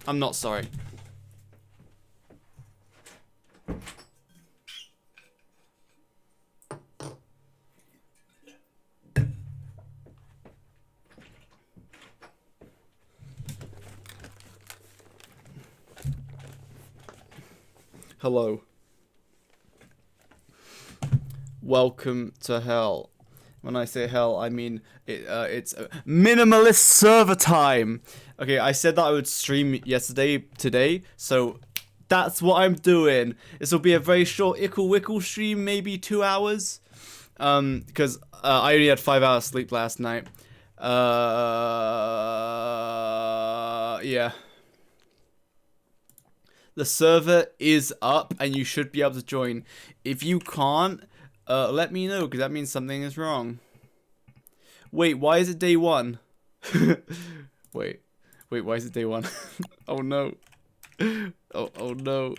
I'm not sorry. Hello. Welcome to hell. When I say hell, I mean it's minimalist server time. Okay, I said that I would stream today, so that's what I'm doing. This will be a very short ickle wickle stream, maybe 2 hours. Because I only had 5 hours sleep last night. Yeah. The server is up and you should be able to join. If you can't, let me know, because that means something is wrong. Wait, why is it day 1? Wait, why is it day 1? Oh no. Oh no.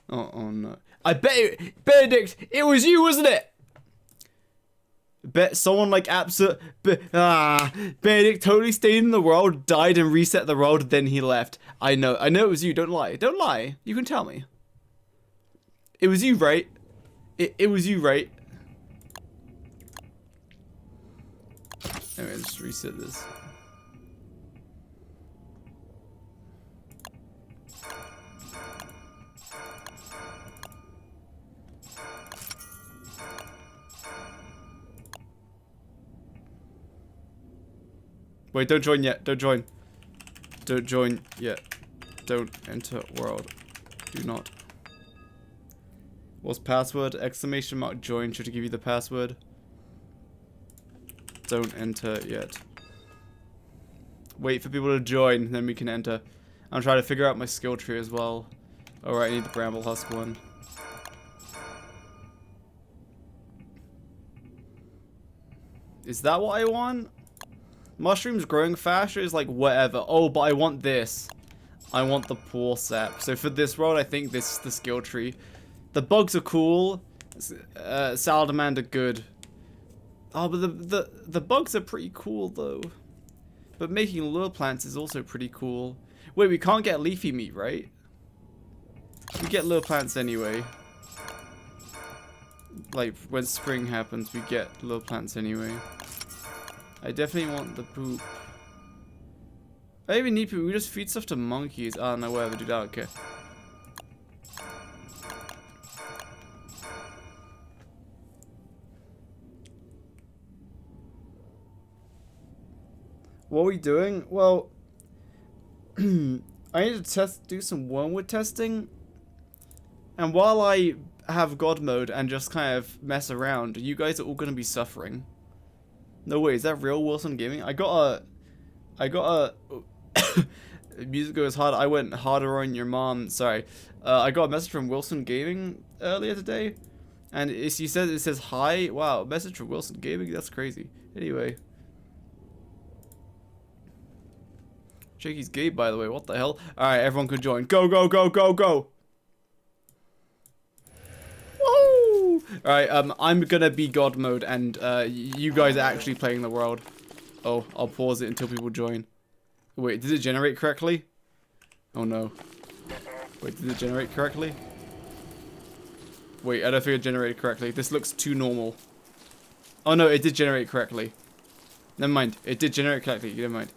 Oh no. I bet Benedict, it was you, wasn't it? Bet someone like Benedict totally stayed in the world, died and reset the world, then he left. I know it was you, don't lie. Don't lie. You can tell me. It was you, right? It was you, right? Anyway, just reset this. Wait, don't join yet. Don't join. Don't join yet. Don't enter world. Do not. What's password? Exclamation mark join should give you the password. Don't enter yet. Wait for people to join, then we can enter. I'm trying to figure out my skill tree as well. Alright, I need the bramble husk one. Is that what I want? Mushrooms growing faster is like whatever. Oh, but I want this. I want the pool sap. So for this world, I think this is the skill tree. The bugs are cool. Salamander good. Oh, but the bugs are pretty cool though. But making lure plants is also pretty cool. Wait, we can't get leafy meat, right? We get lure plants anyway. Like when spring happens, we get lure plants anyway. I definitely want the poop. I don't even need poop. We just feed stuff to monkeys. Oh no, whatever, dude. I don't care. What are we doing? Well, I need to do some Wormwood testing. And while I have God mode and just kind of mess around, you guys are all going to be suffering. No way, is that real, Wilson Gaming? I got a music goes hard. I went harder on your mom. Sorry. I got a message from Wilson Gaming earlier today. And he says, it says hi. Wow, message from Wilson Gaming? That's crazy. Anyway. Jakey's gay, by the way. What the hell? Alright, everyone can join. Go, go, go, go, go! Woohoo! Alright, I'm gonna be God mode, and you guys are actually playing the world. Oh, I'll pause it until people join. Wait, did it generate correctly? Oh no. Wait, did it generate correctly? Wait, I don't think it generated correctly. This looks too normal. Oh no, it did generate correctly. Never mind, it did generate correctly. Never mind.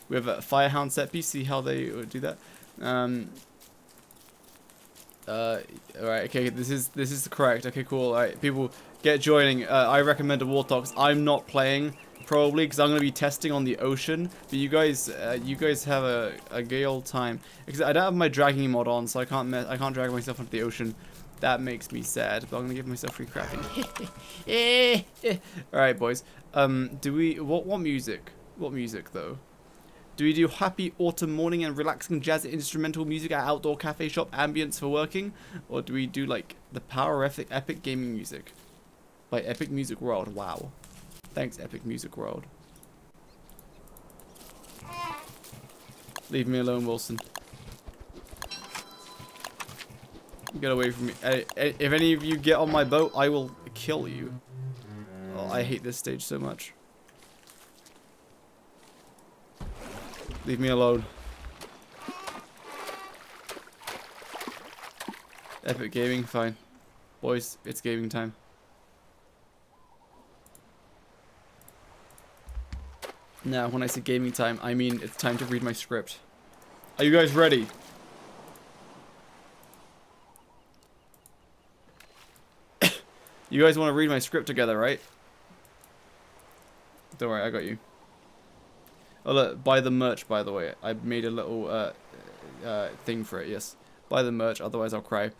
We have a Firehound set piece. See how they do that. Alright, okay, this is correct. Okay, cool. Alright, people get joining. I recommend a Warthogs. I'm not playing probably because I'm gonna be testing on the ocean. But you guys have a gay old time. Because I don't have my dragging mod on, so I can't drag myself into the ocean. That makes me sad. But I'm gonna give myself free crafting. Alright, boys. What music? What music though? Do we do happy autumn morning and relaxing jazz instrumental music at outdoor cafe shop ambience for working? Or do we do like the power epic gaming music? By Epic Music World. Wow. Thanks, Epic Music World. Leave me alone, Wilson. Get away from me. If any of you get on my boat, I will kill you. Oh, I hate this stage so much. Leave me alone. Epic gaming, fine. Boys, it's gaming time. Now, when I say gaming time, I mean it's time to read my script. Are you guys ready? You guys want to read my script together, right? Don't worry, I got you. Oh look, buy the merch, by the way. I made a little thing for it, yes. Buy the merch, otherwise I'll cry.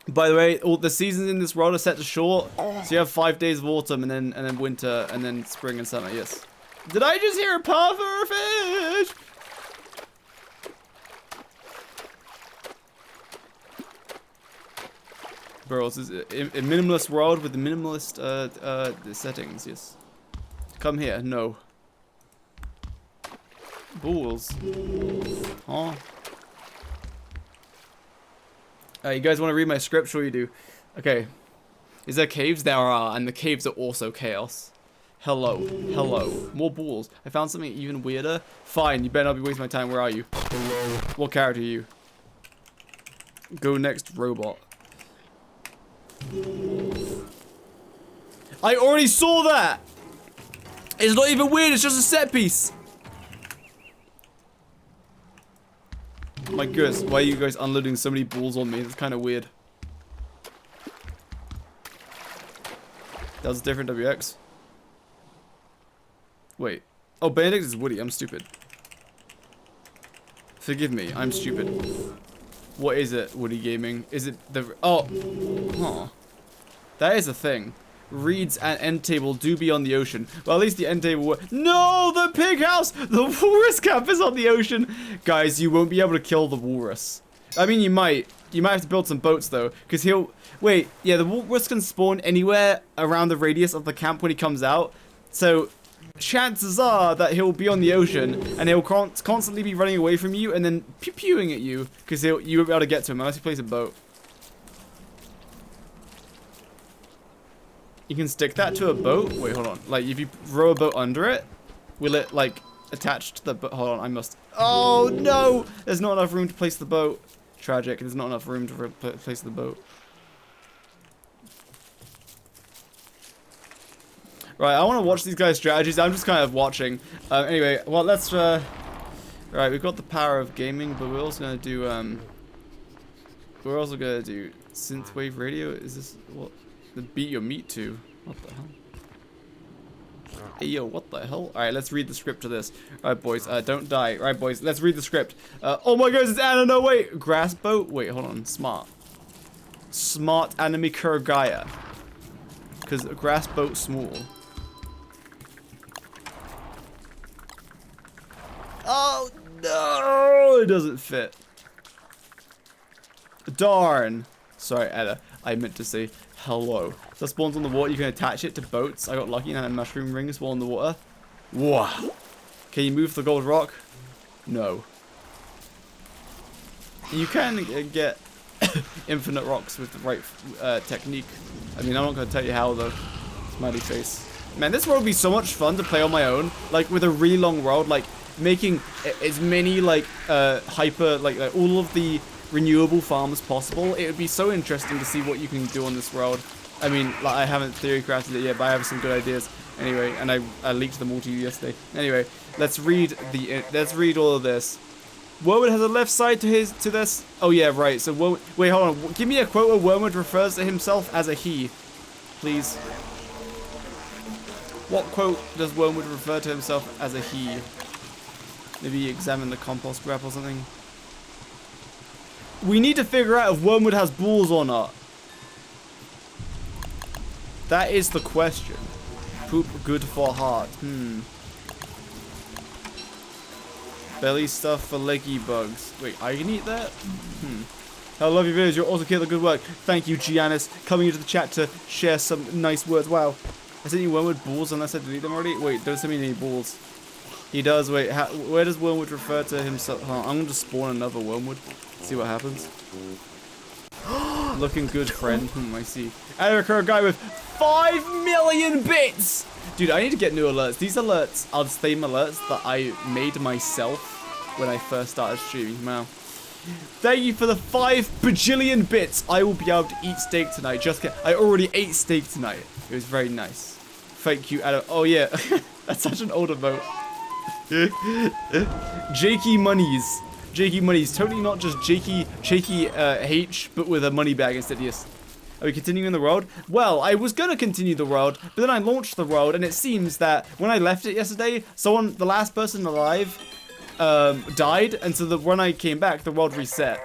By the way, all the seasons in this world are set to short. So you have 5 days of autumn and then winter and then spring and summer, yes. Did I just hear a pufferfish? Bro, this is a minimalist world with the minimalist settings, yes. Come here, no. Bulls. Huh? You guys want to read my script? Sure you do. Okay. Is there caves? There are, and the caves are also chaos. Hello. Hello. More bulls. I found something even weirder. Fine, you better not be wasting my time. Where are you? Hello. What character are you? Go next, robot. I already saw that! It's not even weird, it's just a set piece. My goodness, why are you guys unloading so many balls on me? That's kind of weird. That was a different WX. Wait. Oh, Benedict is Woody. I'm stupid. Forgive me, I'm stupid. What is it, Woody Gaming? Is it the... Oh! Huh. That is a thing. Reeds and end table do be on the ocean. Well, at least the end table... No! The pig house! The walrus camp is on the ocean! Guys, you won't be able to kill the walrus. I mean, you might. You might have to build some boats, though. Because he'll... Wait, yeah, the walrus can spawn anywhere around the radius of the camp when he comes out. So... chances are that he'll be on the ocean and he'll constantly be running away from you and then pew-pewing at you because you won't be able to get to him unless you place a boat. You can stick that to a boat. Wait, hold on. Like, if you row a boat under it, will it, like, attach to the boat? Hold on, I must... Oh, no! There's not enough room to place the boat. Tragic. There's not enough room to place the boat. Right, I want to watch these guys' strategies. I'm just kind of watching. Anyway, well, let's... Right, we've got the power of gaming, but we're also going to do... We're also going to do synthwave radio. Is this... What? The beat your meat to? What the hell? Hey, yo, what the hell? Alright, let's read the script to this. Alright, boys, don't die. Alright, boys, let's read the script. Oh my gosh, it's Anna, no, wait. Grass boat? Wait, hold on. Smart. Smart enemy Kurgaya. Because grass boat small. Oh, no! It doesn't fit. Darn. Sorry, Ella. I meant to say hello. So spawns on the water. You can attach it to boats. I got lucky and had a mushroom ring spawn in the water. Wow. Can you move the gold rock? No. You can get infinite rocks with the right technique. I mean, I'm not going to tell you how, though. Smiley face. Man, this world would be so much fun to play on my own. Like, with a really long world. Like, making as many, like, like all of the renewable farms possible. It would be so interesting to see what you can do on this world. I mean, like, I haven't theory crafted it yet, but I have some good ideas. Anyway, and I leaked them all to you yesterday. Anyway, let's read all of this. Wormwood has a left side to this. Oh yeah, right. So wait, hold on. Give me a quote where Wormwood refers to himself as a he, please. What quote does Wormwood refer to himself as a he? Maybe examine the compost grab or something. We need to figure out if Wormwood has balls or not. That is the question. Poop good for heart. Belly stuff for leggy bugs. Wait, I can eat that? I love your videos. You're also killing good work. Thank you, Giannis, coming into the chat to share some nice words. Wow. I sent you Wormwood balls unless I delete them already. Wait, don't send me any balls. He does. Wait, where does Wormwood refer to himself? I'm going to spawn another Wormwood. See what happens. Looking good, friend. I see. Erica, a guy with 5 million bits! Dude, I need to get new alerts. These alerts are the same alerts that I made myself when I first started streaming. Wow. Thank you for the 5 bajillion bits. I will be able to eat steak tonight. I already ate steak tonight. It was very nice. Thank you, Adam. Oh, yeah. That's such an old emote. Jakey Monies. Jakey Monies. Totally not just Jakey H, but with a money bag instead. Yes. Are we continuing the world? Well, I was gonna continue the world, but then I launched the world, and it seems that when I left it yesterday, the last person alive, died, and so when I came back, the world reset.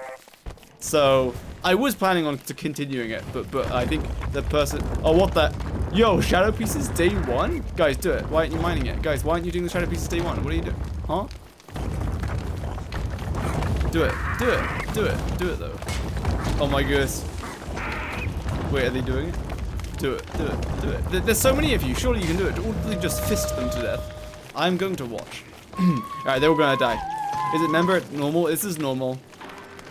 So I was planning on continuing it, but I think the person. Oh, what the? Yo, shadow pieces day 1? Guys, do it. Why aren't you mining it? Guys, why aren't you doing the shadow pieces day 1? What are you doing? Huh? Do it. Do it. Do it. Do it though. Oh my goodness. Wait, are they doing it? Do it. Do it. Do it. There's so many of you. Surely you can do it. Or just fist them to death. I'm going to watch. Alright, they're all gonna die. Is it member normal? This is normal.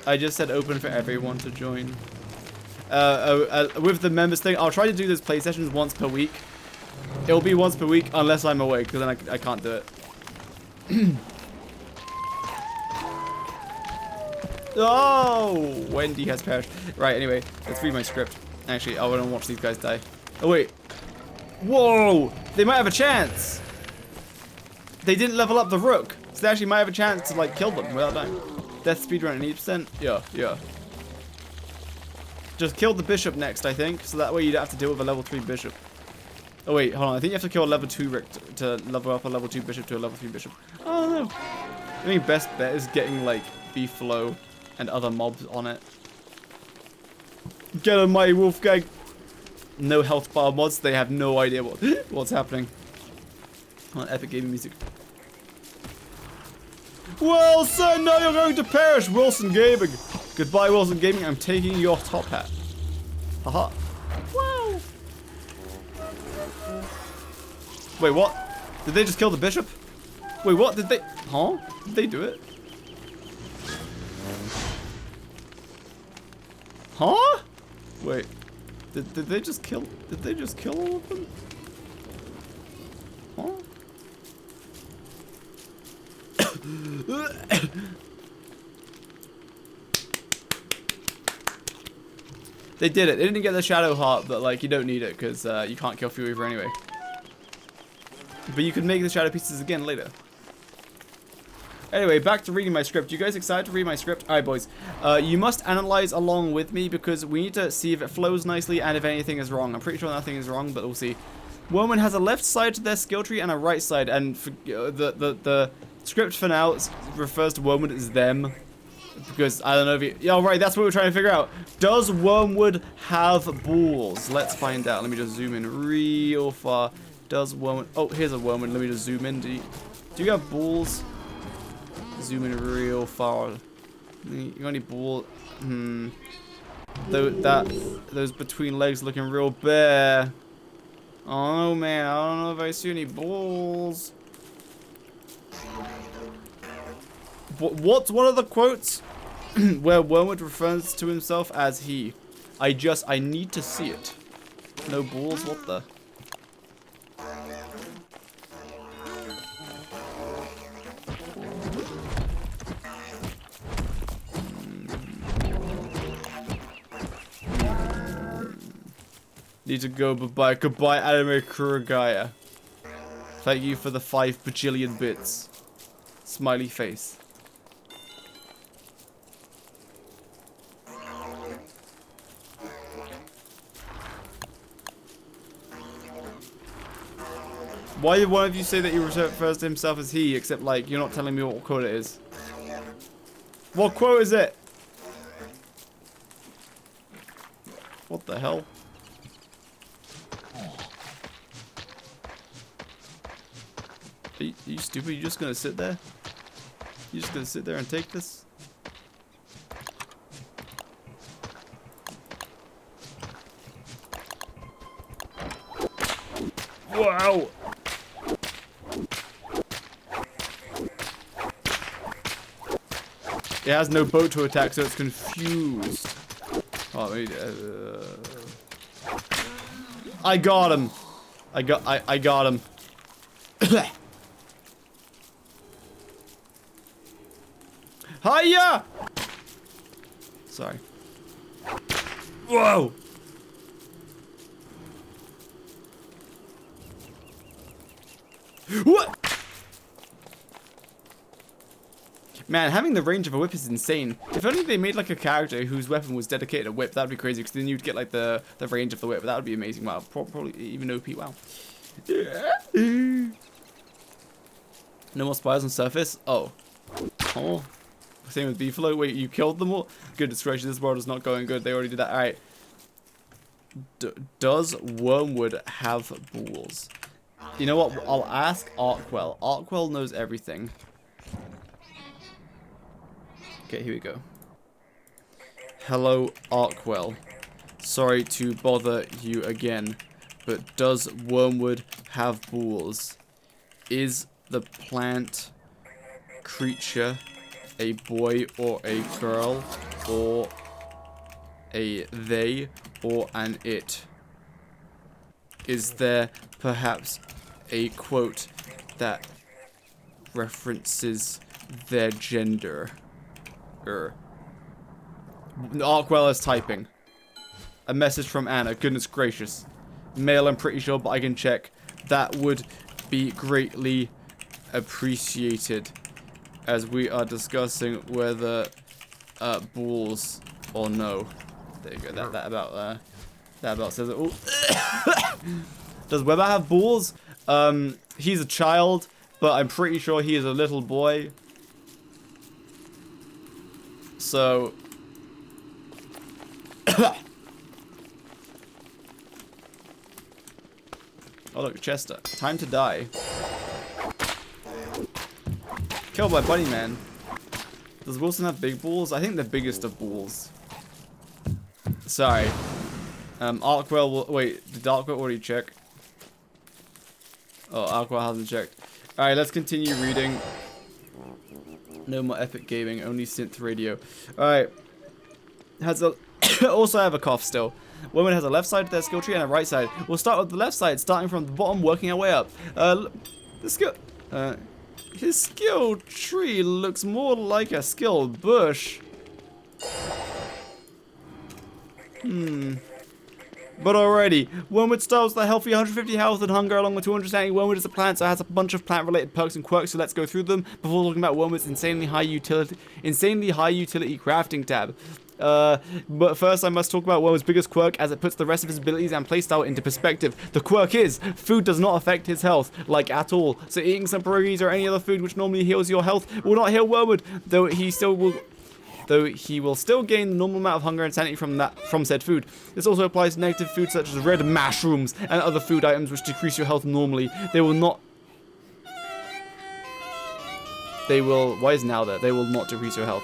I just said open for everyone to join. With the members thing, I'll try to do those play sessions once per week. It'll be once per week unless I'm away, because then I can't do it. Oh, Wendy has perished. Right, anyway, let's read my script. Actually, I want to watch these guys die. Oh, wait. Whoa! They might have a chance! They didn't level up the rook, so they actually might have a chance to, like, kill them without dying. Death speedrun at 80%? Yeah, yeah. Just kill the bishop next, I think, so that way you don't have to deal with a level 3 bishop. Oh, wait, hold on. I think you have to kill a level 2 rick to level up a level 2 bishop to a level 3 bishop. Oh, no. I think best bet is getting, like, Beefalo and other mobs on it. Get on my Wolfgang. No health bar mods. They have no idea what's happening. On Epic Gaming Music. Wilson, now you're going to perish, Wilson Gaming. Goodbye, Wilson Gaming. I'm taking your top hat. Haha. Wow. Wait, what? Did they just kill the bishop? Wait, what? Did they? Huh? Did they do it? Huh? Wait. Did they just kill? Did they just kill all of them? Huh? They did it. They didn't get the shadow heart, but like you don't need it because you can't kill Fury Weaver anyway. But you can make the shadow pieces again later. Anyway, back to reading my script. You guys excited to read my script? Alright, boys. You must analyze along with me because we need to see if it flows nicely and if anything is wrong. I'm pretty sure nothing is wrong, but we'll see. Wormwood has a left side to their skill tree and a right side, and for, the script for now refers to Wormwood as them. Because I don't know if you... Yeah, right, that's what we're trying to figure out. Does Wormwood have balls? Let's find out. Let me just zoom in real far. Does Wormwood... Oh, here's a Wormwood. Let me just zoom in. Do you have balls? Zoom in real far. You got any balls? Those between legs looking real bare. Oh, man. I don't know if I see any balls. What are the quotes where Wormwood refers to himself as he? I need to see it. No balls? What the? Need to go, bye-bye. Goodbye, anime Kuragaya. Thank you for the 5 bajillion bits. Smiley face. Why did one of you say that he refers to himself as he, except, like, you're not telling me what quote it is? What quote is it? What the hell? Are you stupid? You just gonna sit there? You just gonna sit there and take this? Wow! It has no boat to attack, so it's confused. Oh, maybe, I got him. I got him. Hiya! Sorry. Whoa! What? Man, having the range of a whip is insane. If only they made like a character whose weapon was dedicated to whip, that would be crazy, because then you'd get like the range of the whip. That would be amazing. Wow, probably even OP. Wow. No more spiders on surface? Oh. Oh. Same with Beefalo. Wait, you killed them all? Goodness gracious, this world is not going good. They already did that. Alright. Does Wormwood have balls? You know what? I'll ask Arkwell. Arkwell knows everything. Okay, here we go. Hello, Arkwell. Sorry to bother you again, but does Wormwood have balls? Is the plant creature a boy or a girl, or a they or an it? Is there perhaps a quote that references their gender? Arkwell is typing. A message from Anna. Goodness gracious. Male, I'm pretty sure, but I can check. That would be greatly appreciated, as we are discussing whether balls or no. There you go. That about says it all. Does Weber have balls? He's a child, but I'm pretty sure he is a little boy. So oh look, Chester. Time to die. Killed by Bunny Man. Does Wilson have big balls? I think the biggest of balls. Sorry. Arkwell will... Wait, did Arkwell already check? Oh, Arkwell hasn't checked. Alright, let's continue reading. No more epic gaming, only synth radio. Alright. Has a... also have a cough still. Woman has a left side to their skill tree and a right side. We'll start with the left side, starting from the bottom, working our way up. His skill tree looks more like a skill bush. But alrighty, Wormwood starts with a healthy 150 health and hunger along with 200 sanity. Wormwood is a plant, so it has a bunch of plant-related perks and quirks, so let's go through them before talking about Wormwood's insanely high utility crafting tab. But first I must talk about Wormwood's biggest quirk, as it puts the rest of his abilities and playstyle into perspective. The quirk is, food does not affect his health, like at all. So eating some pierogies or any other food which normally heals your health will not heal Wormwood, though he will still gain the normal amount of hunger and sanity from said food. This also applies to negative foods such as red mushrooms and other food items which decrease your health normally. They will not decrease your health.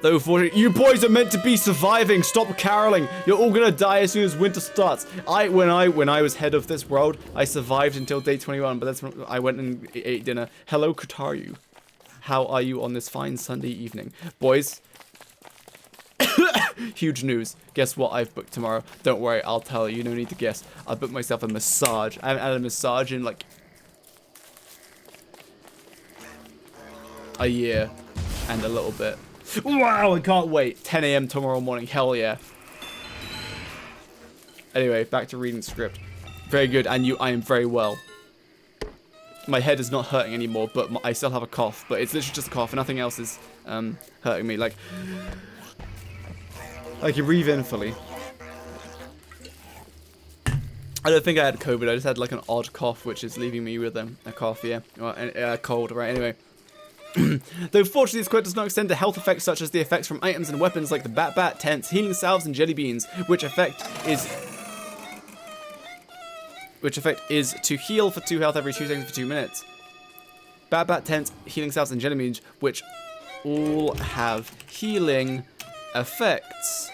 Though fortunately, you boys are meant to be surviving. Stop caroling. You're all gonna die as soon as winter starts. When I was head of this world, I survived until day 21, but that's when I went and ate dinner. Hello, Kataru. How are you on this fine Sunday evening? Boys, huge news. Guess what I've booked tomorrow? Don't worry, I'll tell you. No need to guess. I booked myself a massage. I haven't had a massage in like a year and a little bit. Wow, I can't wait. 10 a.m. tomorrow morning. Hell yeah. Anyway, back to reading script. Very good, and I am very well. My head is not hurting anymore, but I still have a cough. But it's literally just a cough, and nothing else is hurting me. Like you breathe in fully. I don't think I had COVID. I just had like an odd cough, which is leaving me with a cough, yeah, or a cold, right? Anyway. Though fortunately this quote does not extend to health effects such as the effects from items and weapons like the bat, tents, healing salves, and jelly beans, which effect is to heal for 2 health every 2 seconds for 2 minutes. Bat, tents, healing salves, and jelly beans, which all have healing effects.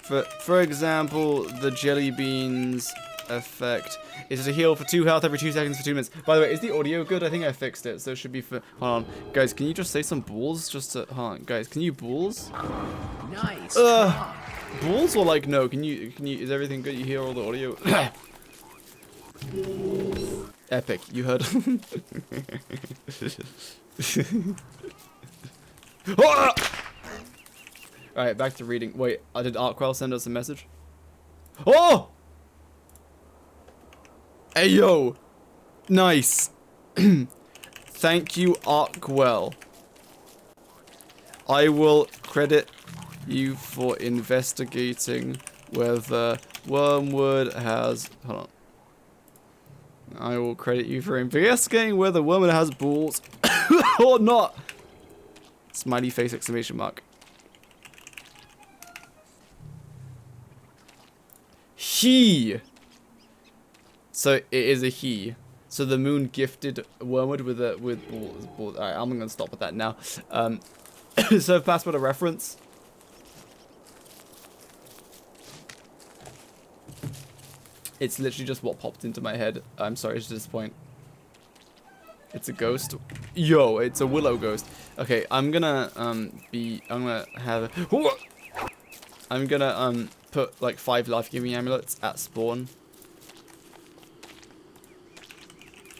For example, the jelly beans effect is to heal for 2 health every 2 seconds for 2 minutes. By the way, is the audio good? I think I fixed it, so it should be for... Hold on. Guys, can you just say some bulls? Just to... Hold on. Guys, can you bulls? Nice. Bulls or like no? Can you... Is everything good? You hear all the audio? Epic. You heard... Alright, back to reading. Wait, did Arkwell send us a message? Oh! Hey, yo. Nice. Thank you, Arkwell. I will credit you for investigating whether Wormwood has... Hold on. I will credit you for investigating whether Wormwood has balls or not. Smiley face exclamation mark. He. So it is a he. So the moon gifted Wormwood with balls. Alright, I'm gonna stop with that now. So password a reference. It's literally just what popped into my head. I'm sorry to disappoint. It's a ghost. Yo, it's a willow ghost. Okay, I'm gonna put like 5 life-giving amulets at spawn.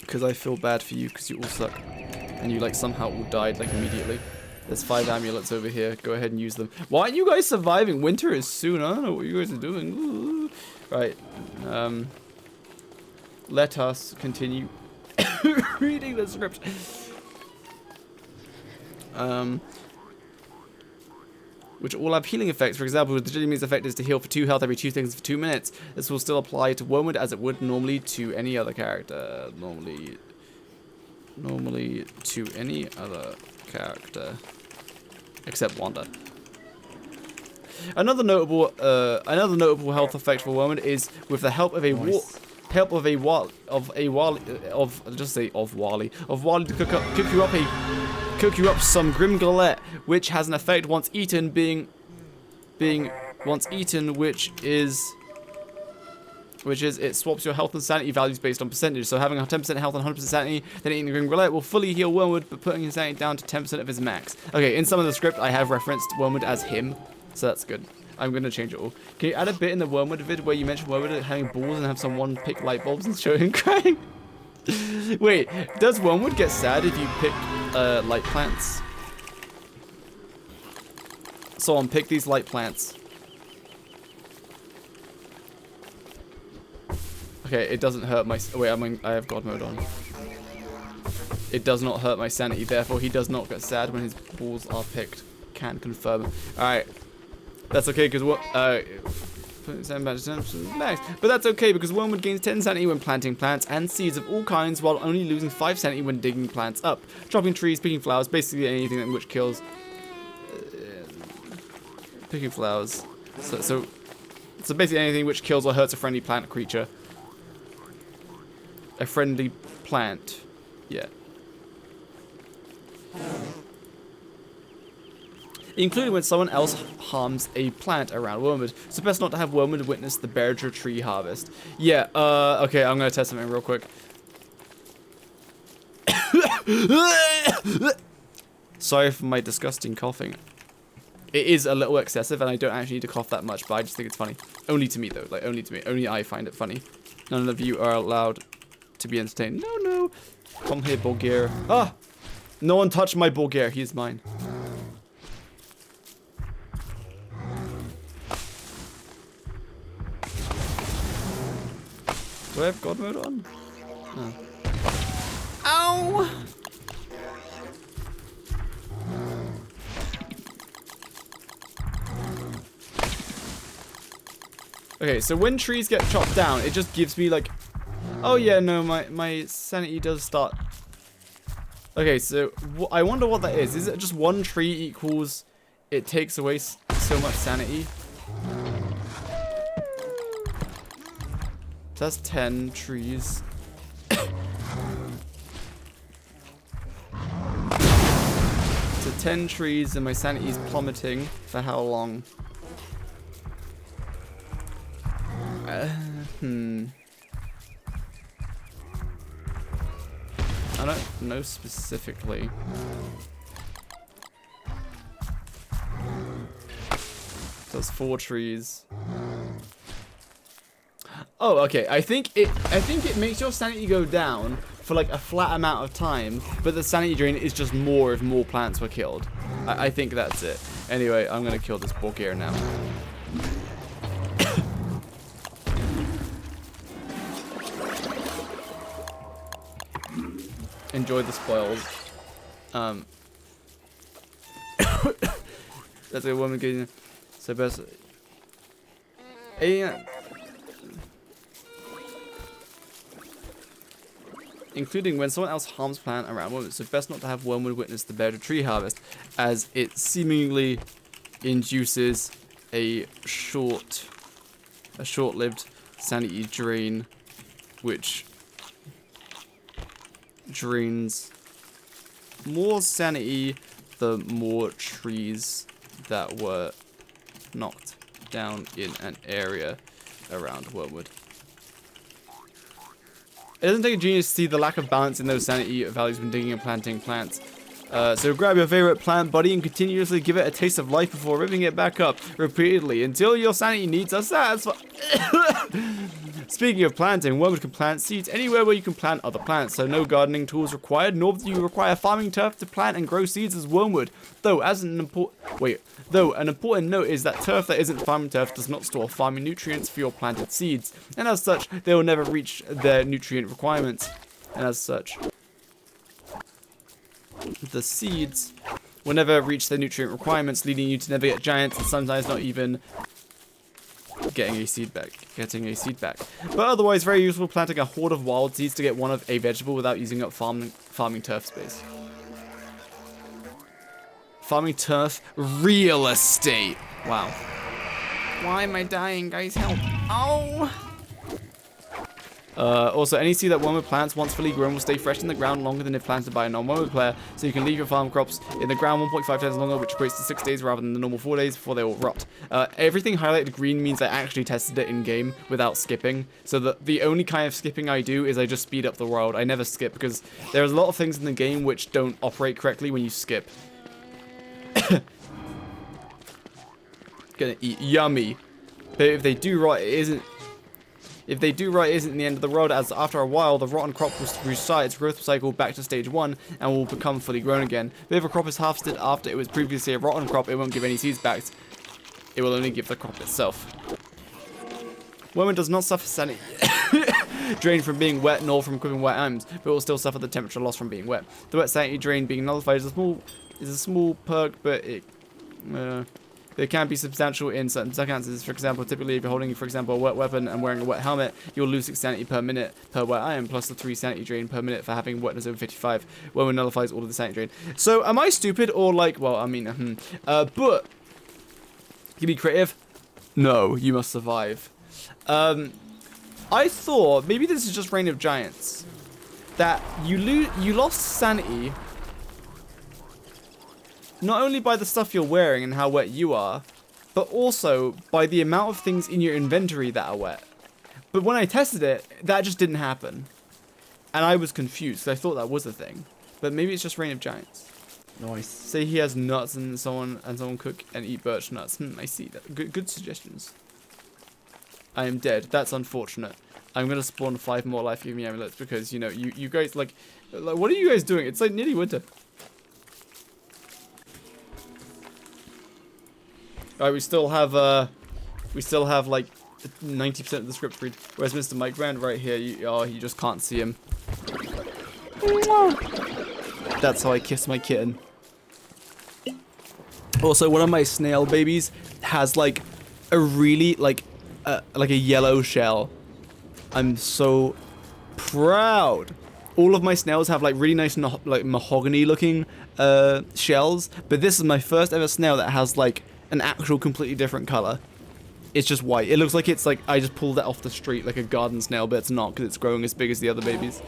Because I feel bad for you because you all suck. And you like somehow all died like immediately. There's 5 amulets over here. Go ahead and use them. Why aren't you guys surviving? Winter is soon. I don't know what you guys are doing. Ooh. Right. Let us continue reading the script. Which all have healing effects. For example, the jelly beans effect is to heal for 2 health every 2 seconds for 2 minutes. This will still apply to Wormwood as it would normally to any other character. Normally to any other character. Except Wanda. Another notable health effect for Wormwood is with the help of Wally to cook you up some grim galette, which has an effect once eaten, which is it swaps your health and sanity values based on percentage. So having 10% health and 100% sanity, then eating the grim galette will fully heal Wormwood, but putting his sanity down to 10% of his max. Okay, in some of the script, I have referenced Wormwood as him, so that's good. I'm gonna change it all. Can you add a bit in the Wormwood vid where you mention Wormwood having balls and have someone pick light bulbs and show him crying? Wait, does Wormwood get sad if you pick light plants? Someone pick these light plants. Okay, it doesn't hurt my... Wait, I have God mode on. It does not hurt my sanity, therefore he does not get sad when his balls are picked. can confirm. Alright. That's okay, because what... but that's okay, because Wormwood gains 10 sanity when planting plants and seeds of all kinds, while only losing 5 sanity when digging plants up. Chopping trees, picking flowers, basically anything which kills... picking flowers. So basically anything which kills or hurts a friendly plant creature. A friendly plant. Yeah. Including when someone else harms a plant around Wormwood. So best not to have Wormwood witness the Berger tree harvest. Yeah, okay, I'm gonna test something real quick. Sorry for my disgusting coughing. It is a little excessive, and I don't actually need to cough that much, but I just think it's funny. Only to me, though. Like, only to me. Only I find it funny. None of you are allowed to be entertained. No, no. Come here, Bulgaria. Ah! No one touched my Bulgaria. He is mine. Do I have God mode on? No. Ow! Okay, so when trees get chopped down, it just gives me like... Oh yeah, no, my sanity does start... Okay, so I wonder what that is. Is it just one tree equals it takes away so much sanity? So that's 10 trees. So 10 trees and my sanity is plummeting. For how long? I don't know specifically. So that's 4 trees. Oh, okay. I think it makes your sanity go down for like a flat amount of time, but the sanity drain is just more if more plants were killed. I think that's it. Anyway, I'm gonna kill this Bulgaria now. Enjoy the spoils. That's a woman getting so best. Including when someone else harms plant around Wormwood, so best not to have Wormwood witness the Berger tree harvest, as it seemingly induces a short-lived sanity drain, which drains more sanity the more trees that were knocked down in an area around Wormwood. It doesn't take a genius to see the lack of balance in those sanity values when digging and planting plants. So grab your favorite plant, buddy, and continuously give it a taste of life before ripping it back up repeatedly until your sanity needs are satisfied. Speaking of planting, Wormwood can plant seeds anywhere where you can plant other plants, so no gardening tools required, nor do you require farming turf to plant and grow seeds as Wormwood. Though an important note is that turf that isn't farming turf does not store farming nutrients for your planted seeds, and as such, they will never reach their nutrient requirements. And as such, the seeds will never reach their nutrient requirements, leading you to never get giants and sometimes not even getting a seed back. But otherwise, very useful planting a horde of wild seeds to get one of a vegetable without using up farming turf space. Farming turf real estate. Wow. Why am I dying, guys? Help. Oh! Also, any seed that Wormwood plants, once fully grown, will stay fresh in the ground longer than if planted by a non-Wormwood player, so you can leave your farm crops in the ground 1.5 times longer, which equates to 6 days rather than the normal 4 days before they will rot. Everything highlighted green means I actually tested it in-game without skipping, so the only kind of skipping I do is I just speed up the world. I never skip, because there's a lot of things in the game which don't operate correctly when you skip. Gonna eat yummy. But if they do right, it isn't the end of the world, as after a while, the rotten crop will restart its growth cycle back to stage 1 and will become fully grown again. But if a crop is harvested after it was previously a rotten crop, it won't give any seeds back. It will only give the crop itself. Wormwood does not suffer sanity drain from being wet, nor from cooking wet items, but will still suffer the temperature loss from being wet. The wet sanity drain being nullified is a small perk, but it There can be substantial in certain circumstances. For example, typically if you're holding, for example, a wet weapon and wearing a wet helmet, you'll lose 6 sanity per minute per wet item, plus the 3 sanity drain per minute for having wetness over 55. Wormwood nullifies all of the sanity drain. So, am I stupid or like, well, I mean, but, can be creative? No, you must survive. I thought, maybe this is just Reign of Giants, that you lost sanity not only by the stuff you're wearing and how wet you are, but also by the amount of things in your inventory that are wet. But when I tested it, that just didn't happen. And I was confused, because I thought that was a thing. But maybe it's just Reign of Giants. Nice. Say he has nuts and someone cook and eat birch nuts. I see that. Good suggestions. I am dead. That's unfortunate. I'm gonna spawn 5 more life-giving amulets because, you know, you guys, like, what are you guys doing? It's like nearly winter. Alright, we still have like 90% of the script read. Where's Mr. Mike Brand? Right here. You just can't see him. That's how I kiss my kitten. Also, one of my snail babies has like a really like a yellow shell. I'm so proud. All of my snails have like really nice like mahogany looking shells, but this is my first ever snail that has like an actual completely different color. It's just white. It looks like it's like I just pulled it off the street like a garden snail, but it's not because it's growing as big as the other babies.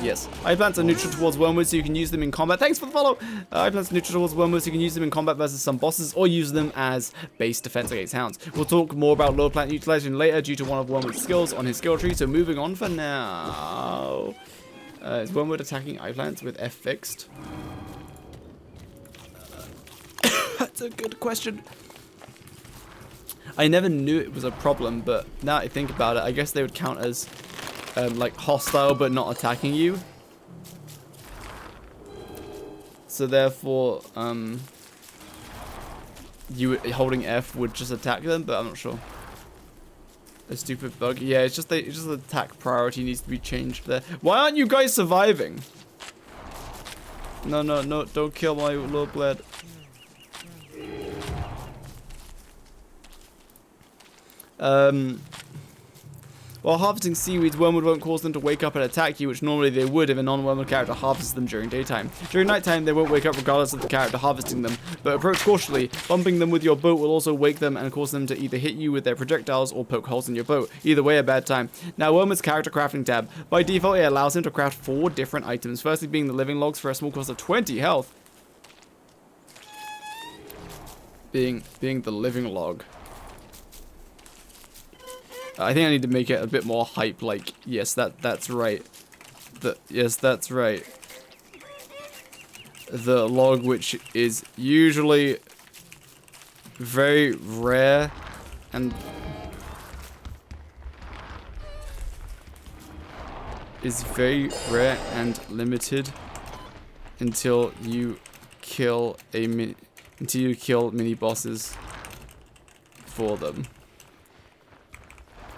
Yes. Eye plants are neutral towards Wormwood, so you can use them in combat. Thanks for the follow! Eye plants are neutral towards Wormwood, so you can use them in combat versus some bosses, or use them as base defense against hounds. We'll talk more about lower plant utilization later due to one of Wormwood's skills on his skill tree, so moving on for now. Is Wormwood attacking eye plants with F fixed? That's a good question. I never knew it was a problem, but now I think about it, I guess they would count as like hostile but not attacking you. So therefore, you holding F would just attack them, but I'm not sure. A stupid bug. Yeah, it's just the attack priority needs to be changed there. Why aren't you guys surviving? No, don't kill my little bled. While harvesting seaweeds, Wormwood won't cause them to wake up and attack you, which normally they would if a non-Wormwood character harvests them during daytime. During nighttime, they won't wake up regardless of the character harvesting them, but approach cautiously. Bumping them with your boat will also wake them and cause them to either hit you with their projectiles or poke holes in your boat. Either way, a bad time. Now, Wormwood's character crafting tab. By default, it allows him to craft 4 different items, firstly being the living logs for a small cost of 20 health. Being the living log. I think I need to make it a bit more hype, like, yes, that's right. Yes, that's right. The log, which is usually very rare and limited until you kill mini bosses for them.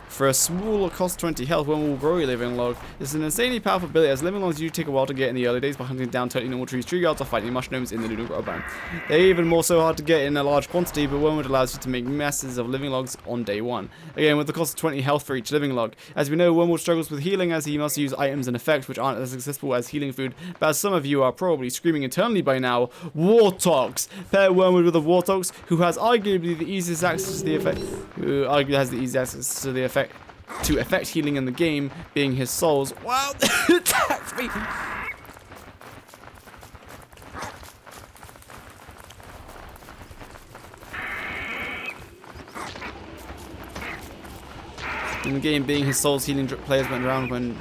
For a smaller cost 20 health, one will grow a living log. It's an insanely powerful ability, as living logs usually take a while to get in the early days by hunting down totally normal trees, tree guards, or fighting mushrooms in the Lunar Grove biome. They're even more so hard to get in a large quantity, but Wormwood allows you to make masses of living logs on day 1. Again, with the cost of 20 health for each living log. As we know, Wormwood struggles with healing as he must use items and effects which aren't as accessible as healing food, but as some of you are probably screaming internally by now, Wartox! Pair Wormwood with a Wartox, who has arguably the easiest access to the effect, to effect healing in the game, being his souls. Wow, it attacked me! In the game, being his soul's healing players went around when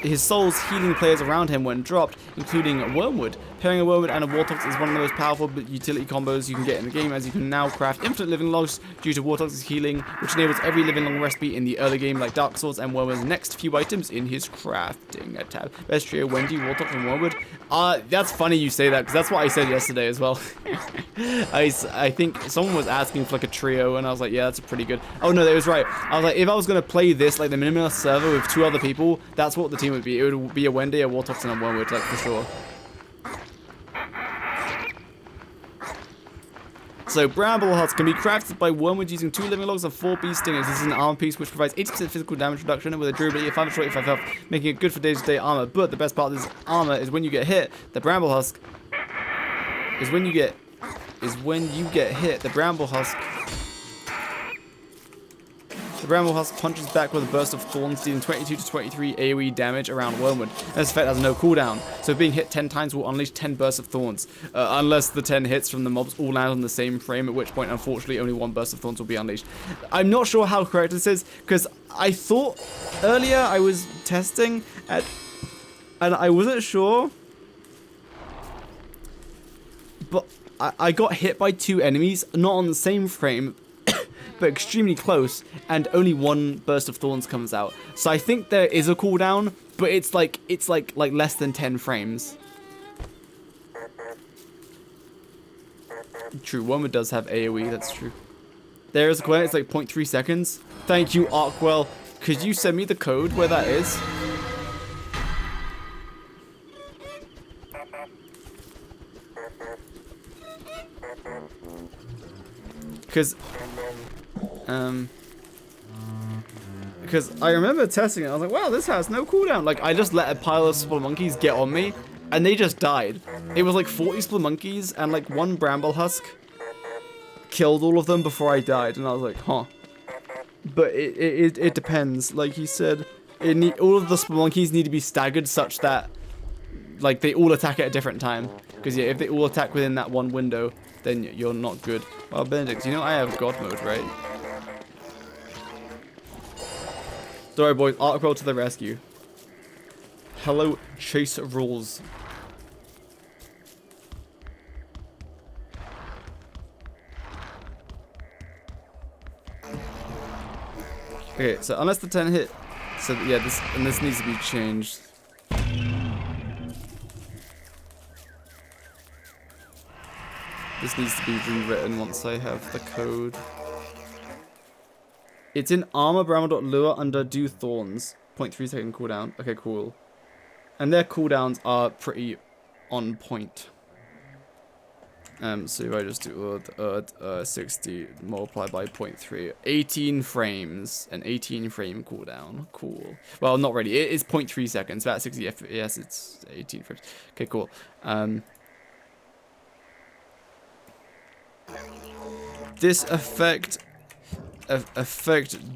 his soul's healing players around him when dropped, including Wormwood. Pairing a Wormwood and a Wartox is one of the most powerful utility combos you can get in the game, as you can now craft infinite living logs due to Wartox's healing, which enables every living log recipe in the early game like Dark Souls, and Wormwood's next few items in his crafting tab. Best trio, Wendy, Wartox, and Wormwood. That's funny you say that, because that's what I said yesterday as well. I think someone was asking for like a trio, and I was like, yeah, that's pretty good. Oh no, that was right. I was like, if I was going to play this, like the minimalist server with 2 other people, that's what the team would be. It would be a Wendy, a Wartox, and a Wormwood, like for sure. So, Bramble Husk can be crafted by Wormwood using 2 living logs and 4 bee stingers. This is an armor piece which provides 80% physical damage reduction with a durability of 545 health, making it good for day-to-day armor. But the best part of this armor is when you get hit, the Bramble Husk is when you get hit, the Bramble Husk punches back with a burst of thorns, dealing 22 to 23 AoE damage around Wormwood. This effect has no cooldown, so being hit 10 times will unleash 10 bursts of thorns, unless the 10 hits from the mobs all land on the same frame, at which point, unfortunately, only 1 burst of thorns will be unleashed. I'm not sure how correct this is, because I thought earlier I was testing, and I wasn't sure, but I got hit by 2 enemies, not on the same frame, but extremely close, and only 1 burst of thorns comes out. So I think there is a cooldown, but it's like less than 10 frames. True, Wormwood does have AoE, that's true. There is a cooldown, it's like 0.3 seconds. Thank you, Arkwell. Could you send me the code where that is? Because I remember testing it, I was like, wow, this has no cooldown. Like, I just let a pile of Spelunkies get on me, and they just died. It was like 40 Spelunkies, and like 1 Bramble Husk killed all of them before I died, and I was like, huh. But it depends, like he said. All of the Spelunkies need to be staggered such that, like, they all attack at a different time. Because, yeah, if they all attack within that 1 window, then you're not good. Well, Benedict, you know I have God mode, right? Sorry, boys. Arkwell to the rescue. Hello, Chase rules. Okay, so unless the 10 hit, so yeah, this needs to be changed. This needs to be rewritten once I have the code. It's in armor.lure under do thorns. 0.3 second cooldown. Okay, cool. And their cooldowns are pretty on point. So if I just do 60 multiplied by 0.3, 18 frames, an 18 frame cooldown. Cool. Well, not really. It is 0.3 seconds. About 60 FPS, it's 18 frames. Okay, cool. This effect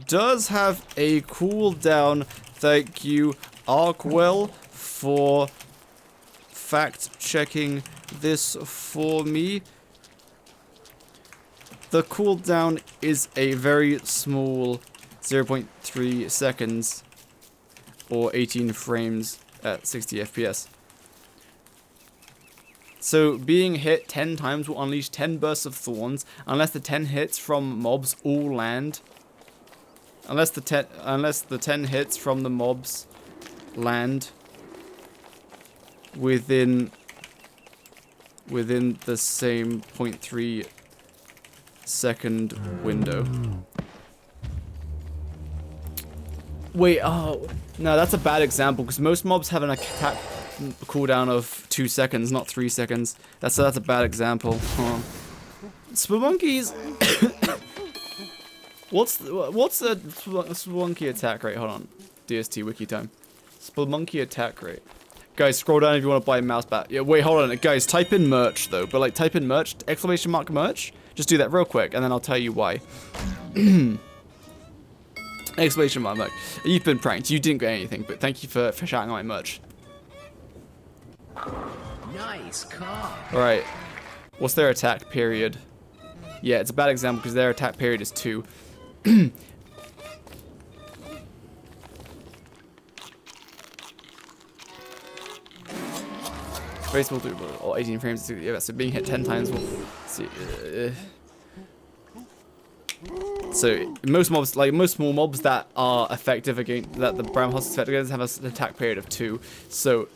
does have a cooldown. Thank you, Arkwell, for fact checking this for me. The cooldown is a very small 0.3 seconds or 18 frames at 60 FPS. So being hit 10 times will unleash 10 bursts of thorns unless the 10 hits from mobs all land. Unless the 10 hits from the mobs land within the same 0.3 second window. Wait, oh no, that's a bad example because most mobs have an attack cooldown of 2 seconds, not 3 seconds. That's a bad example. Huh. Spelunkies. What's a Spelunky attack rate? Hold on. DST wiki time. Spelunky attack rate. Guys, scroll down if you want to buy a mouse pad. Yeah, wait, hold on. Guys, type in merch though. But like, type in merch, exclamation mark merch. Just do that real quick, and then I'll tell you why. Exclamation mark merch. You've been pranked. You didn't get anything, but thank you for shouting out my merch. Nice car. Alright. What's their attack period? Yeah, it's a bad example because their attack period is 2. Base will do all 18 frames. Yeah, so being hit 10 times will see. So most mobs, like most small mobs that are effective against that the Bram House is effective against, have an attack period of 2. So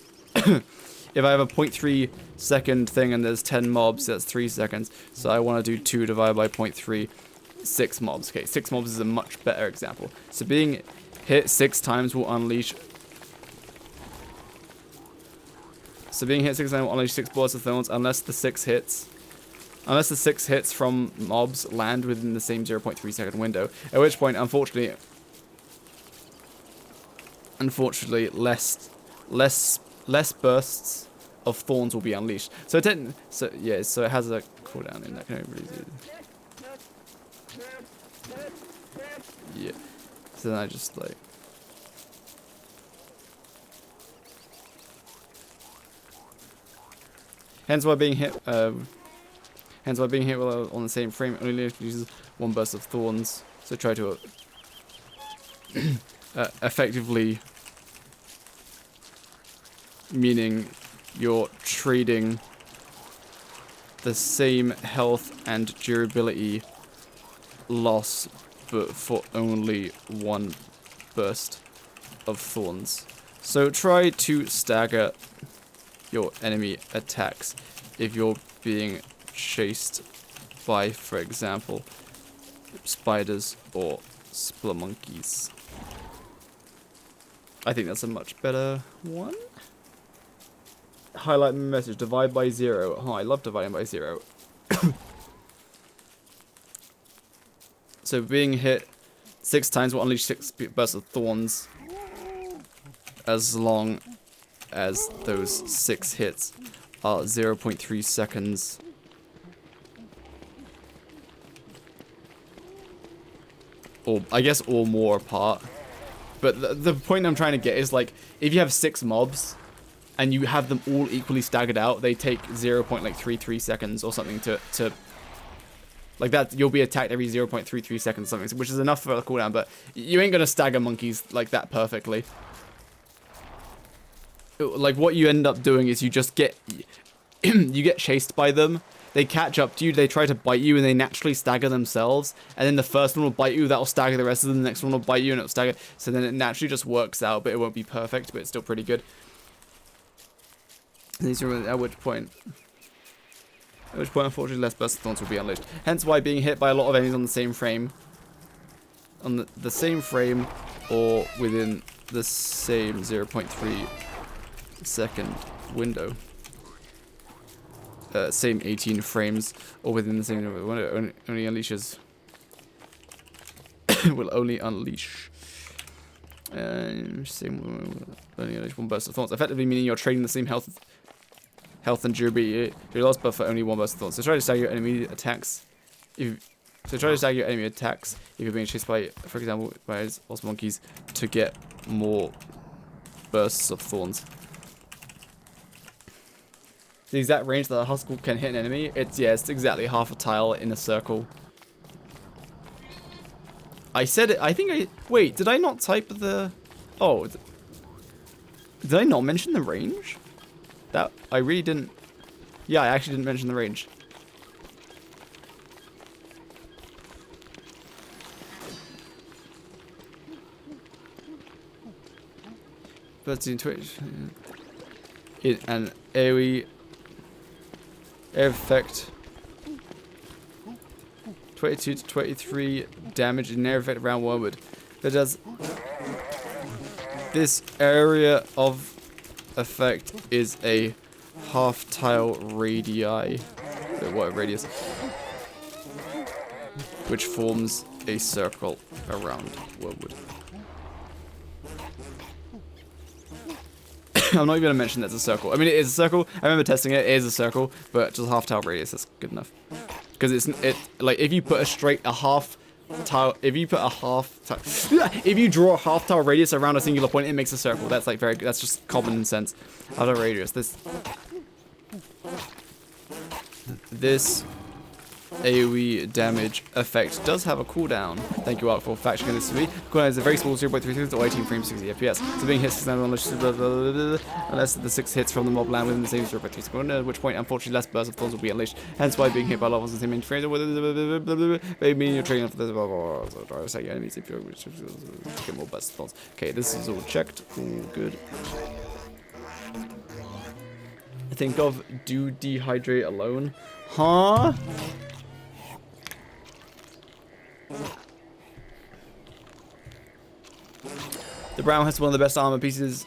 if I have a 0.3 second thing and there's 10 mobs, that's 3 seconds. So I want to do 2 divided by 0.3, 6 mobs. Okay, 6 mobs is a much better example. So being hit 6 times will unleash. So being hit 6 times will unleash 6 bullets of thorns unless the 6 hits. Unless the 6 hits from mobs land within the same 0.3 second window. At which point, unfortunately, less bursts of thorns will be unleashed. So so it has a cooldown in that. Can I really do? Yeah. So then I just like. Hence why being hit while on the same frame only uses one burst of thorns. So try to effectively, meaning you're trading the same health and durability loss, but for only one burst of thorns. So try to stagger your enemy attacks if you're being chased by, for example, spiders or spelunkies. I think that's a much better one. Highlight message, divide by 0. Oh, I love dividing by 0. So being hit 6 times will unleash 6 bursts of thorns, as long as those 6 hits are 0.3 seconds. Or, I guess, or more apart. But the point I'm trying to get is, like, if you have 6 mobs, and you have them all equally staggered out, they take 0.33 seconds or something to like that. You'll be attacked every 0.33 seconds or something, which is enough for a cooldown, but you ain't gonna stagger monkeys like that perfectly. Like, what you end up doing is you just get you get chased by them, they catch up to you, they try to bite you, and they naturally stagger themselves, and then the first one will bite you, that'll stagger the rest of them, the next one will bite you, and it'll stagger, so then it naturally just works out, but it won't be perfect, but it's still pretty good. These are at which point, unfortunately, less burst of thorns will be unleashed. Hence why being hit by a lot of enemies on the same frame, or within the same 0.3 second window, same 18 frames, or within the same window, only unleashes, will only unleash. Only unleash one burst of thorns, effectively meaning you're trading the same health and durability, your loss, but for only one burst of thorns. So try to stagger your enemy attacks. If you're being chased by, for example, by lost monkeys, to get more bursts of thorns. The exact range that a huskell can hit an enemy, it's exactly half a tile in a circle. I said it. Wait, did I not type the? Oh, did I not mention the range? That I really didn't. Yeah, I actually didn't mention the range. But in Twitch, an AoE air effect, 22 to 23 damage in air effect around Wormwood. That does. This area of effect is a half tile radii, what radius, which forms a circle around Wormwood. I'm not even gonna mention that's a circle. I mean, it is a circle. I remember testing it. It is a circle, but just a half tile radius. That's good enough. Because like if you put a half tile, if you draw a half tile radius around a singular point, it makes a circle. That's like that's just common sense. Half tile radius. This AoE damage effect does have a cooldown. Thank you, Arc, for fact-checking this to me. Cooldown is a very small 0.33 or 18 frames, 60 FPS. So being hit 6 times unless the 6 hits from the mob land within the same 0.3 second, at which point, unfortunately, less bursts of thorns will be unleashed. Hence why being hit by levels in the same frames, meaning you're trading for this. So try to say enemies if you're get more bursts of thorns. Okay, this is all checked. All good. Think of do dehydrate alone. Huh? The brown has one of the best armor pieces.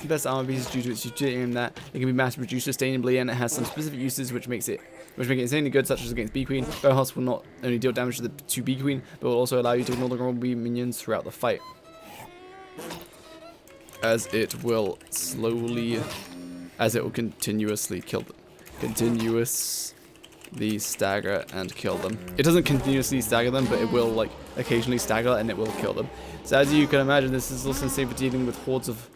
Due to its utility in that it can be mass produced sustainably, and it has some specific uses which makes it which make it insanely good, such as against Bee Queen. Brown Husk will not only deal damage to Bee Queen, but will also allow you to ignore the normal bee minions throughout the fight, as it will continuously kill them. Continuously stagger and kill them. It doesn't continuously stagger them, but it will like occasionally stagger and it will kill them. So as you can imagine, this is also insane for dealing with hordes of,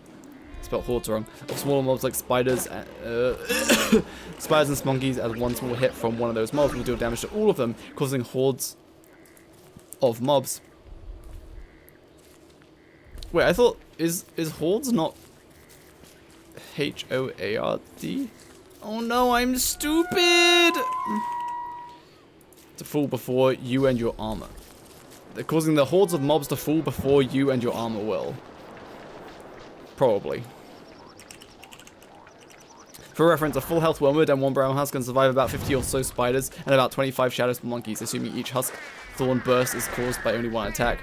spelled hordes wrong, of smaller mobs like spiders and spiders and spunkies, as one small hit from one of those mobs will deal damage to all of them, causing hordes of mobs. Wait, I thought, is hordes not H-O-A-R-D? Oh no, I'm stupid! To fall before you and your armor. They're causing the hordes of mobs to fall before you and your armor will. Probably. For reference, a full health Wormwood and one brown husk can survive about 50 or so spiders and about 25 shadow monkeys, assuming each husk thorn burst is caused by only one attack.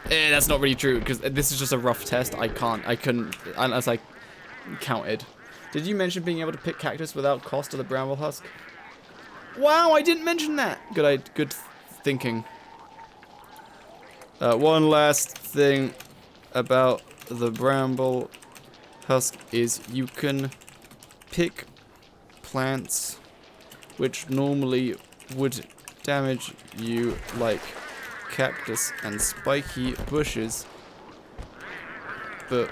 That's not really true, because this is just a rough test. I couldn't, unless I counted. Did you mention being able to pick cactus without cost of the bramble husk? Wow, I didn't mention that! Good thinking. One last thing about the bramble husk is you can pick plants which normally would damage you, like cactus and spiky bushes, but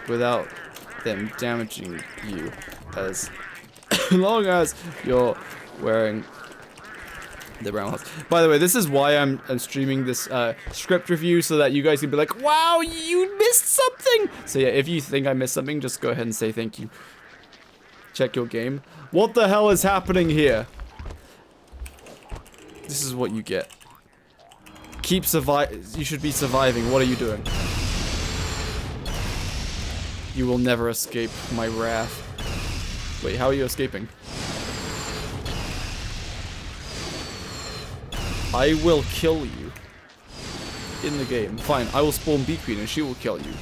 without them damaging you, as long as you're wearing the brown husk. By the way, this is why I'm streaming this script review, so that you guys can be like, wow, you missed something! So yeah, if you think I missed something, just go ahead and say thank you. Check your game. What the hell is happening here? This is what you get. You should be surviving. What are you doing? You will never escape my wrath. Wait, how are you escaping? I will kill you. In the game. Fine, I will spawn Bee Queen and she will kill you.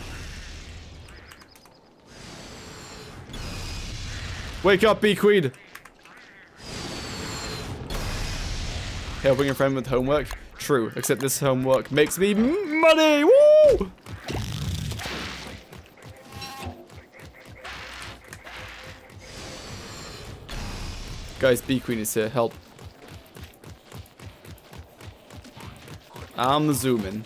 Wake up, Bee Queen! Helping a friend with homework? True, except this homework makes me money! Woo! Guys, Bee Queen is here, help. I'm zooming.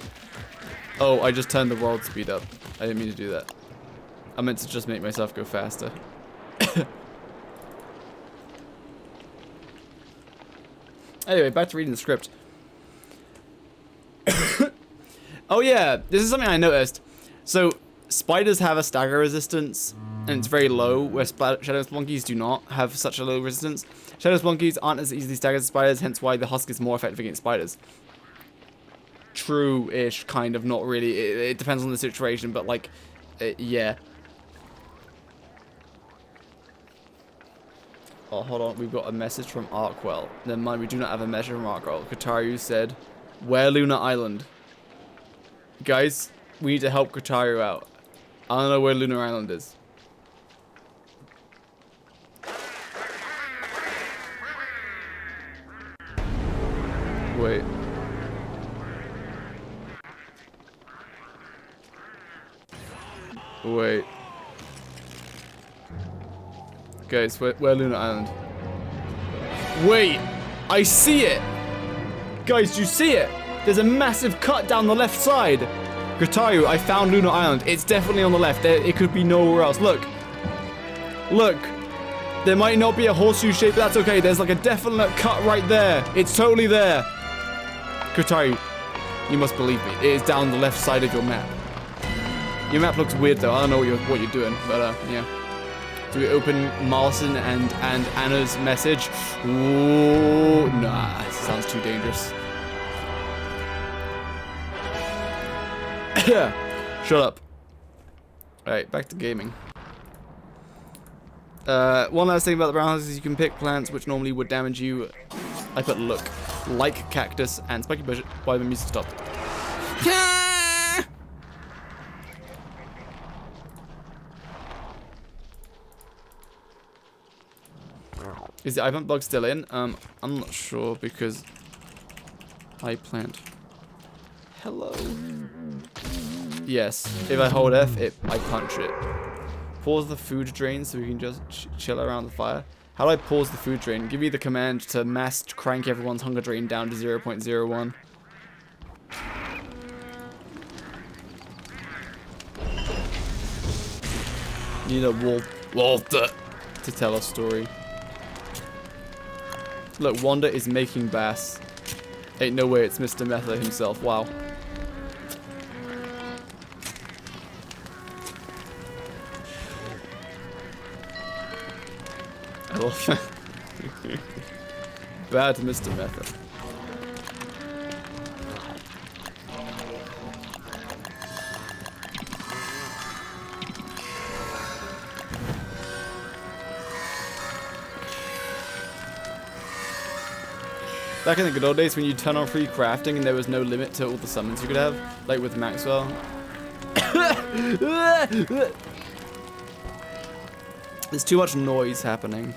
Oh, I just turned the world speed up. I didn't mean to do that. I meant to just make myself go faster. Anyway, back to reading the script. Oh yeah, this is something I noticed. So, spiders have a stagger resistance, and it's very low, where shadow monkeys do not have such a low resistance. Shadow monkeys aren't as easily staggered as spiders, hence why the husk is more effective against spiders. True-ish, kind of, not really. It depends on the situation, but like, yeah. Oh, hold on, we've got a message from Arkwell. Never mind, we do not have a message from Arkwell. Kotaru said, "Where Lunar Island?" Guys, we need to help Kotaru out. I don't know where Lunar Island is. Wait. Wait. Guys, where Lunar Island? Wait! I see it! Guys, do you see it? There's a massive cut down the left side! Kotaru, I found Lunar Island. It's definitely on the left. It could be nowhere else. Look. Look. There might not be a horseshoe shape, but that's okay. There's like a definite cut right there. It's totally there. Kotaru, you must believe me. It is down the left side of your map. Your map looks weird though. I don't know what you're doing, but yeah. Do we open Marlson and Anna's message? Ooh, nah, this sounds too dangerous. Shut up. Alright, back to gaming. One last thing about the brown houses is you can pick plants which normally would damage you. I put look. Like cactus and spiky bush. Why the music stopped? Is the iPlant bug still in? I'm not sure because iPlant. Hello. Yes. If I hold F, I punch it. Pause the food drain so we can just chill around the fire. How do I pause the food drain? Give me the command to mass crank everyone's hunger drain down to 0.01. Need a Walter to tell a story. Look, Wanda is making bass. Ain't no way it's Mr. Metha himself. Wow. I love that. Bad Mr. Metha. Back in the good old days when you turn on free crafting and there was no limit to all the summons you could have, like with Maxwell. There's too much noise happening.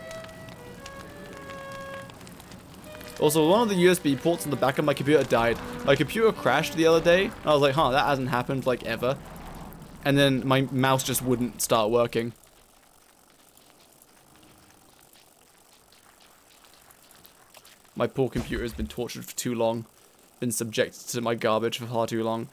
Also, one of the USB ports on the back of my computer died. My computer crashed the other day. I was like, huh, that hasn't happened like ever. And then my mouse just wouldn't start working. My poor computer has been tortured for too long. Been subjected to my garbage for far too long.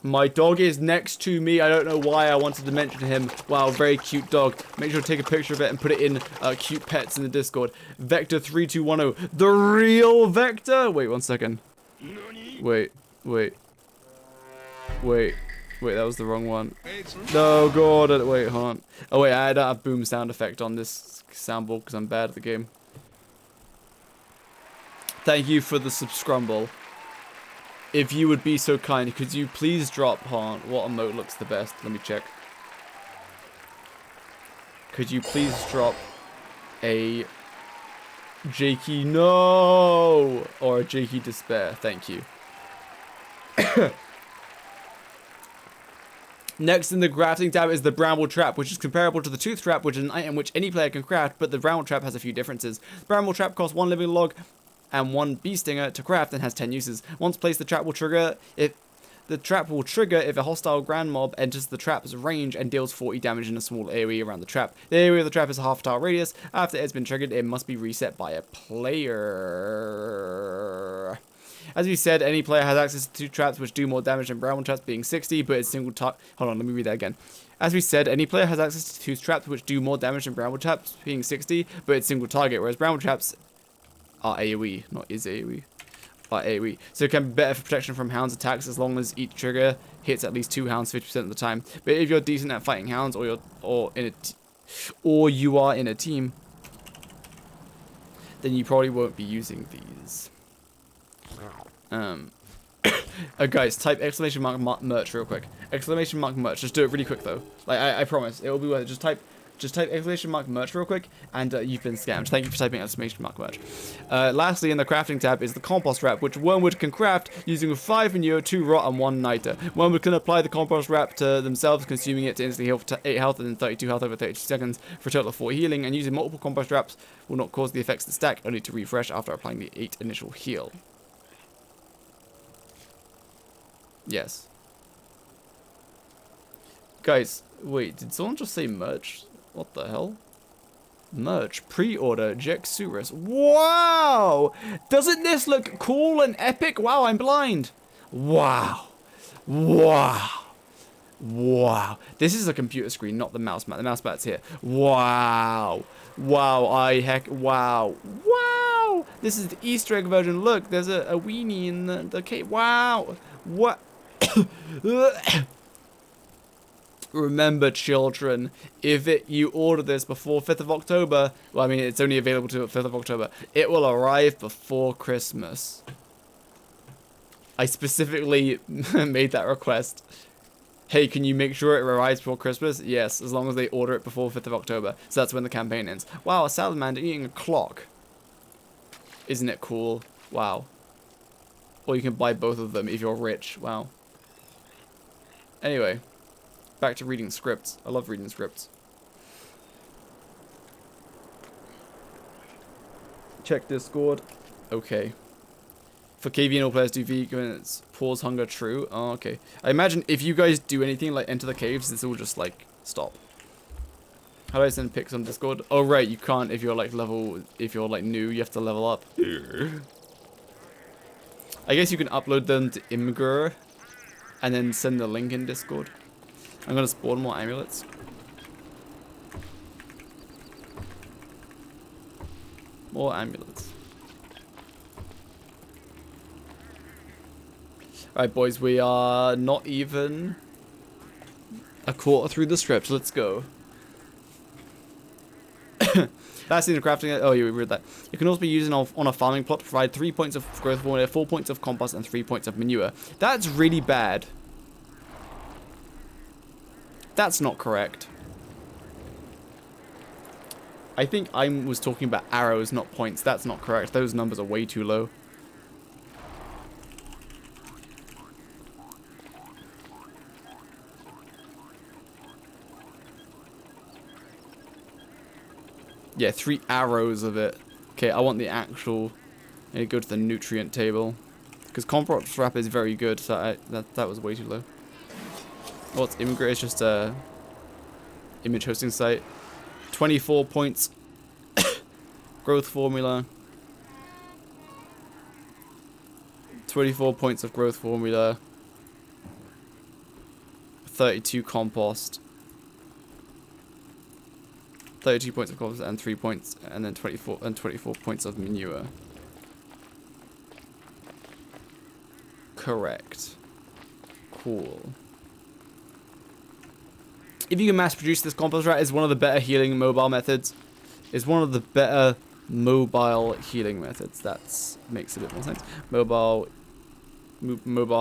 My dog is next to me. I don't know why I wanted to mention him. Wow, very cute dog. Make sure to take a picture of it and put it in cute pets in the Discord. Vector3210. The real Vector? Wait, 1 second. Wait, that was the wrong one. No, God. Wait, hold on. Oh, wait, I don't have boom sound effect on this soundboard because I'm bad at the game. Thank you for the subscrumble. If you would be so kind, could you please drop, hold on, what emote looks the best? Let me check. Could you please drop a Jakey no or a Jakey despair? Thank you. Next in the crafting tab is the Bramble Trap, which is comparable to the Tooth Trap, which is an item which any player can craft, but the Bramble Trap has a few differences. The Bramble Trap costs 1 living log and 1 bee stinger to craft and has 10 uses. Once placed, the trap will trigger if a hostile grand mob enters the trap's range and deals 40 damage in a small AoE around the trap. The AoE of the trap is a half-tile radius. After it's been triggered, it must be reset by a player. As we said, any player has access to 2 traps which do more damage than Bramble Traps, being 60, but it's single target. Hold on, let me read that again. As we said, any player has access to 2 traps which do more damage than Bramble Traps, being 60, but it's single target, whereas Bramble Traps are AoE, not is AoE. Are AoE. So it can be better for protection from hounds attacks as long as each trigger hits at least 2 hounds 50% of the time. But if you're decent at fighting hounds or you are in a team, then you probably won't be using these. Guys, type exclamation mark merch real quick. Exclamation mark merch. Just do it really quick though. Like I promise, it will be worth it. Just type exclamation mark merch real quick, and you've been scammed. Thank you for typing exclamation mark merch. Lastly, in the crafting tab is the compost wrap, which Wormwood can craft using 5 manure, 2 rot, and 1 niter. Wormwood can apply the compost wrap to themselves, consuming it to instantly heal for 8 health and then 32 health over 32 seconds for a total of 4 healing, and using multiple compost wraps will not cause the effects to stack, only to refresh after applying the 8 initial heal. Yes. Guys, wait, did someone just say merch? What the hell? Merch. Pre-order. Jakeyosaurus. Wow! Doesn't this look cool and epic? Wow, I'm blind. Wow. Wow. Wow. This is a computer screen, not the mouse mat. The mouse mat's here. Wow. Wow. Wow. Wow. This is the Easter egg version. Look, there's a weenie in the cake. Wow. What? Remember, children, if you order this before 5th of October, well, I mean, it's only available to 5th of October, it will arrive before Christmas. I specifically made that request. Hey, can you make sure it arrives before Christmas? Yes, as long as they order it before 5th of October. So that's when the campaign ends. Wow, a salamander eating a clock. Isn't it cool? Wow. Or you can buy both of them if you're rich. Wow. Anyway. Back to reading scripts. I love reading scripts. Check Discord. Okay. For KV and all players do vegan, it's pause hunger true. Oh, okay. I imagine if you guys do anything like enter the caves, this will just like stop. How do I send pics on Discord? Oh right, you can't if you're like if you're like new, you have to level up. I guess you can upload them to Imgur and then send the link in Discord. I'm gonna spawn more amulets. More amulets. Alright boys, we are not even a quarter through the script. Let's go. That's in the crafting. Oh, you read that. It can also be used on a farming plot to provide 3 points of growth formula, 4 points of compost, and 3 points of manure. That's really bad. That's not correct. I think I was talking about arrows, not points. That's not correct. Those numbers are way too low. Yeah, 3 arrows of it. Okay, I want the actual. I need to go to the nutrient table because compost wrap is very good. So that was way too low. What's Immigrate? It's just a image hosting site. 24 points. Growth formula. 24 points of growth formula. 32 compost. 32 points of compost and 3 points, and then 24 points of manure. Correct. Cool. If you can mass produce this compost rat, is one of the better healing mobile methods. Is one of the better mobile healing methods. That makes a bit more sense. Mobile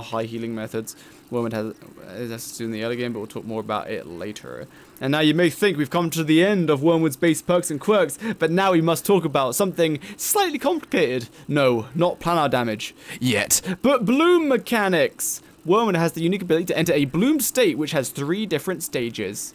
high healing methods. Wormwood has to do in the early game, but we'll talk more about it later. And now you may think we've come to the end of Wormwood's base perks and quirks, but now we must talk about something slightly complicated. No, not planar damage yet, but bloom mechanics. Wormwood has the unique ability to enter a bloom state, which has 3 different stages.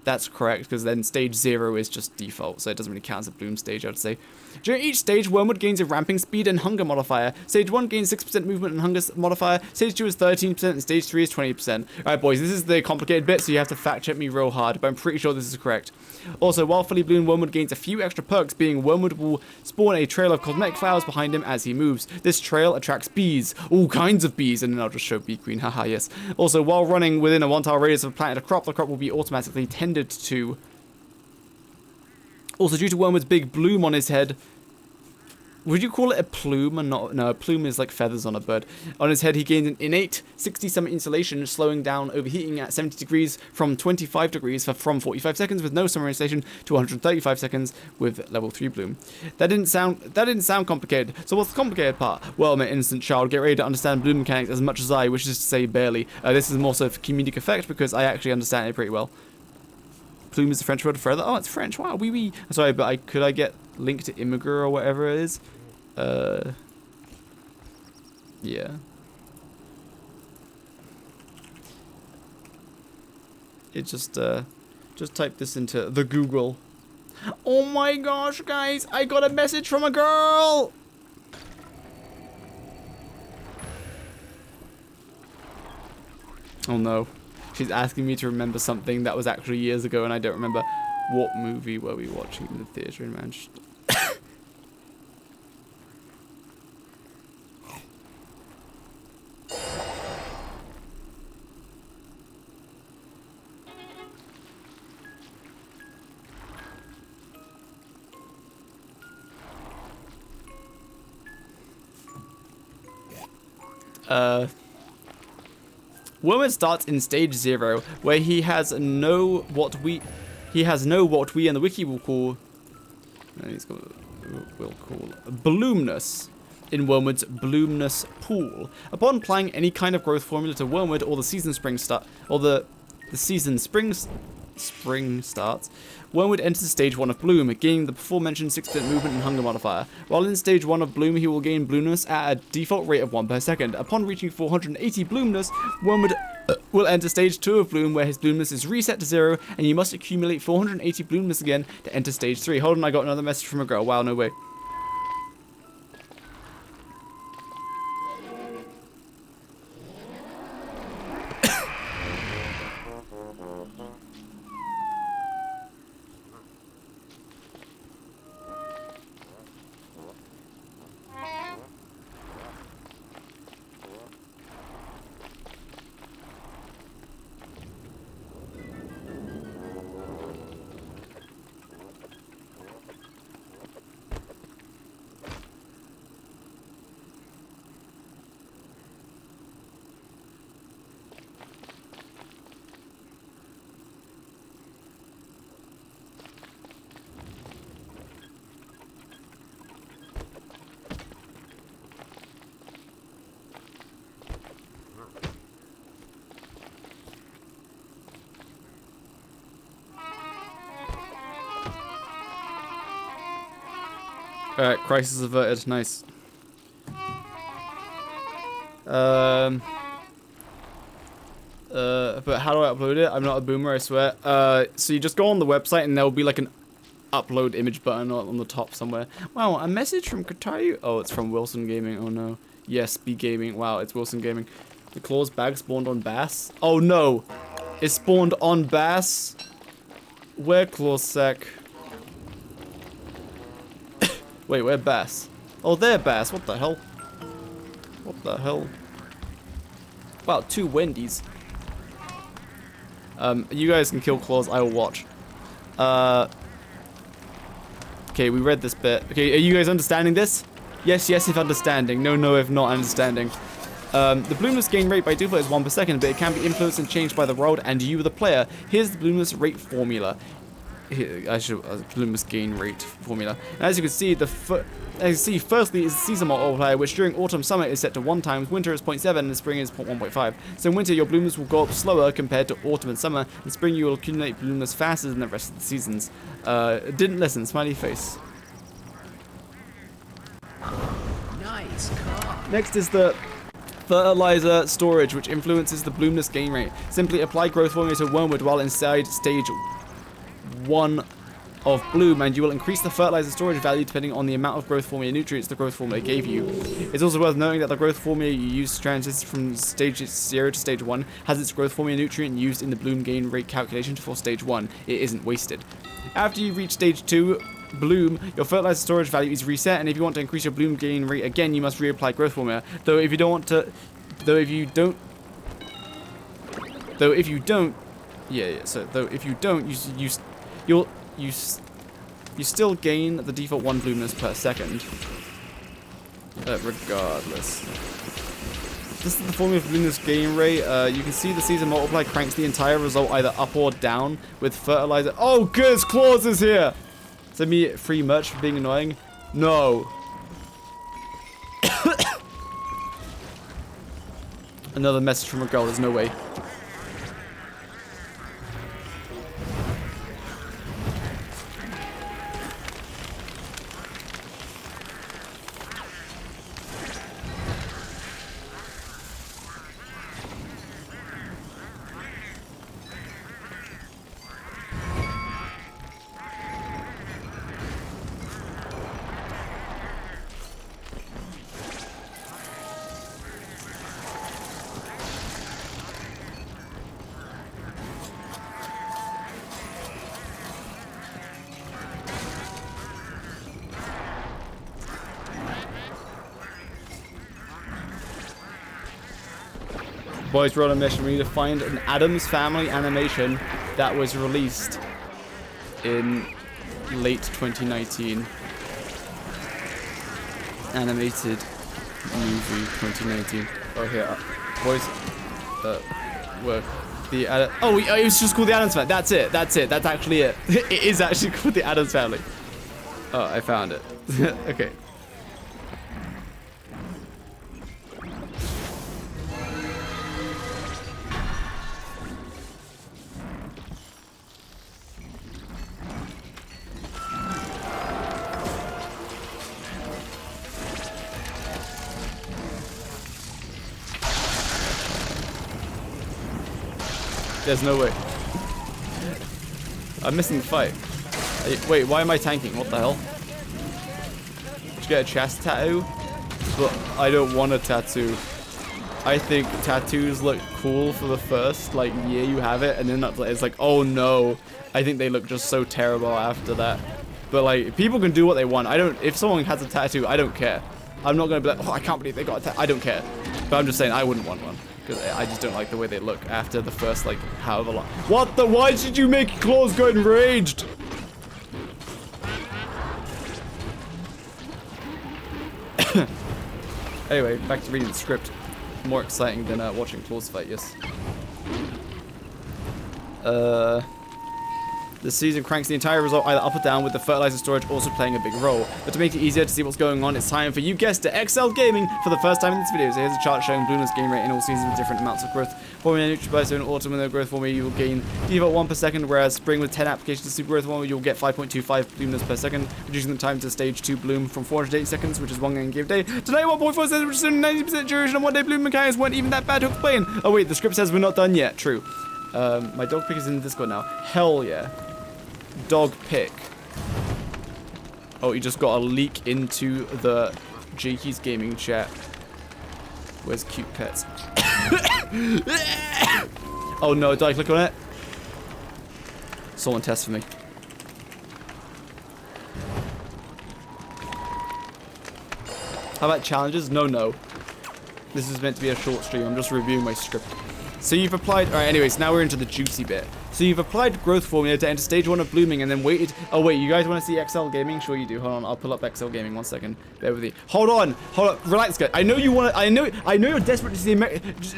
That's correct, because then stage 0 is just default, so it doesn't really count as a bloom stage, I would say. During each stage, Wormwood gains a ramping speed and hunger modifier. Stage 1 gains 6% movement and hunger modifier. Stage 2 is 13%, and stage 3 is 20%. Alright boys, this is the complicated bit, so you have to fact check me real hard, but I'm pretty sure this is correct. Also, while fully bloomed, Wormwood gains a few extra perks, being Wormwood will spawn a trail of cosmetic flowers behind him as he moves. This trail attracts bees, all kinds of bees, and then I'll just show bee queen, haha, yes. Also, while running within a 1 tile radius of a planted crop, the crop will be automatically tended to. Also, due to Wormwood's big bloom on his head, would you call it a plume or not? No, a plume is like feathers on a bird. On his head, he gains an innate 60 summer insulation, slowing down overheating at 70 degrees from 25 degrees from 45 seconds with no summer insulation to 135 seconds with level 3 bloom. That didn't sound complicated. So what's the complicated part? Well, my innocent child, get ready to understand bloom mechanics as much as I, which is to say barely. This is more so for comedic effect because I actually understand it pretty well. Plume is the French word for feather. Oh, it's French. Wow, oui, oui. Sorry, but could I get linked to Immigrant or whatever it is? Yeah. It just type this into the Google. Oh my gosh, guys! I got a message from a girl. Oh no. She's asking me to remember something that was actually years ago, and I don't remember. What movie were we watching in the theatre in Manchester? Wormwood starts in stage 0, where he has no what we in the wiki will call bloomness in Wormwood's bloomness pool. Upon applying any kind of growth formula to Wormwood or the season spring starts, Wormwood enters stage 1 of bloom, gaining the before-mentioned 6% movement and hunger modifier. While in stage 1 of bloom, he will gain bloomness at a default rate of 1 per second. Upon reaching 480 bloomness, Wormwood will enter stage 2 of bloom, where his bloomness is reset to 0, and you must accumulate 480 bloomness again to enter stage 3. Hold on, I got another message from a girl. Wow, no way. Alright, crisis averted. Nice. But how do I upload it? I'm not a boomer, I swear. So you just go on the website and there'll be like an upload image button on the top somewhere. Wow, a message from Katayu. Oh, it's from Wilson Gaming. Oh no. Yes, B Gaming. Wow, it's Wilson Gaming. The claws bag spawned on Bass. Oh no. It spawned on Bass. Where claws sec? Wait, where Bass? Oh, there Bass. What the hell? What the hell? Wow, 2 Wendy's. You guys can kill claws. I will watch. Okay, we read this bit. Okay, are you guys understanding this? Yes, yes, if understanding. No, no, if not understanding. The bloomless gain rate by default is 1 per second, but it can be influenced and changed by the world and you, the player. Here's the bloomless rate formula. Here, I should bloomless gain rate formula. And as you can see, firstly is the season multiplier, which during autumn summer is set to 1 times, winter is 0.7, and spring is 1.5. So in winter, your bloomless will go up slower compared to autumn and summer. In spring, you will accumulate bloomless faster than the rest of the seasons. Didn't listen. Smiley face. Nice car. Next is the fertilizer storage, which influences the bloomless gain rate. Simply apply growth formula to Wormwood while inside stage 1 of bloom, and you will increase the fertilizer storage value depending on the amount of growth formula nutrients the growth formula gave you. It's also worth noting that the growth formula you use to transition from stage 0 to stage 1 has its growth formula nutrient used in the bloom gain rate calculation for stage 1. It isn't wasted. After you reach stage 2 bloom, your fertilizer storage value is reset, and if you want to increase your bloom gain rate again, you must reapply growth formula. Though if you don't, you still gain the default 1 bloomness per second. Regardless. This is the formula for bloomness gain rate. You can see the season multiply cranks the entire result either up or down with fertilizer. Oh, good! Claws is here! Send me free merch for being annoying? No. Another message from a girl, there's no way. Boys, we're on a mission. We need to find an Addams Family animation that was released in late 2019. Animated movie 2019. Oh, here. Boys, work. Oh, it was just called the Addams Family. That's it. That's it. That's actually it. It is actually called the Addams Family. Oh, I found it. Okay. There's no way. I'm missing the fight. Wait, why am I tanking? What the hell? Did you get a chest tattoo? But I don't want a tattoo. I think tattoos look cool for the first, like, year you have it, and then it's like, oh no. I think they look just so terrible after that. But, like, people can do what they want. If someone has a tattoo, I don't care. I'm not gonna be like, oh, I can't believe they got a tattoo. I don't care. But I'm just saying, I wouldn't want one. Because I just don't like the way they look after the first, like, however long. What the? Why did you make claws go enraged? Anyway, back to reading the script. More exciting than watching claws fight, yes. The season cranks the entire result either up or down, with the fertilizer storage also playing a big role. But to make it easier to see what's going on, it's time for, you guessed it, XL Gaming for the first time in this video. So here's a chart showing Bloomless gain rate in all seasons with different amounts of growth formula. Neutral in autumn with no growth formula, you will gain default 1 per second, whereas spring with 10 applications of super growth formula, you'll get 5.25 Bloomless per second, reducing the time to stage 2 bloom from 480 seconds, which is 1 game day. Today 1.4 seconds, which is 90% duration, and 1 day bloom mechanics weren't even that bad to explain. Oh wait, the script says we're not done yet. True. My dog pick is in the Discord now. Hell yeah. Dog pick. Oh, he just got a leak into the Jakey's gaming chat. Where's cute pets? Oh no, did I click on it? Someone test for me. How about challenges? No. This is meant to be a short stream. I'm just reviewing my script. So you've applied... Alright, anyways, now we're into the juicy bit. So you've applied growth formula to enter stage 1 of blooming and then waited... Oh, wait, you guys want to see XL Gaming? Sure you do. Hold on, I'll pull up XL Gaming 1 second. Bear with me. Hold on. Relax, guys. I know you want to... I know you're desperate to see...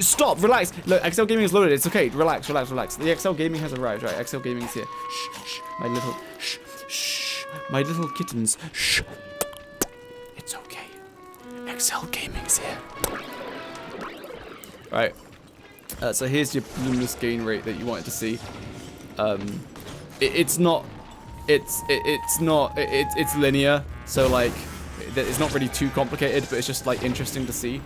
Stop. Relax. Look, XL Gaming is loaded. It's okay. Relax. The XL Gaming has arrived. Right, XL Gaming is here. Shh. My little... Shh. My little kittens. Shh. It's okay. XL Gaming's here. Alright. So here's your Bloomless gain rate that you wanted to see. It's linear, so like it's not really too complicated, but it's just like interesting to see.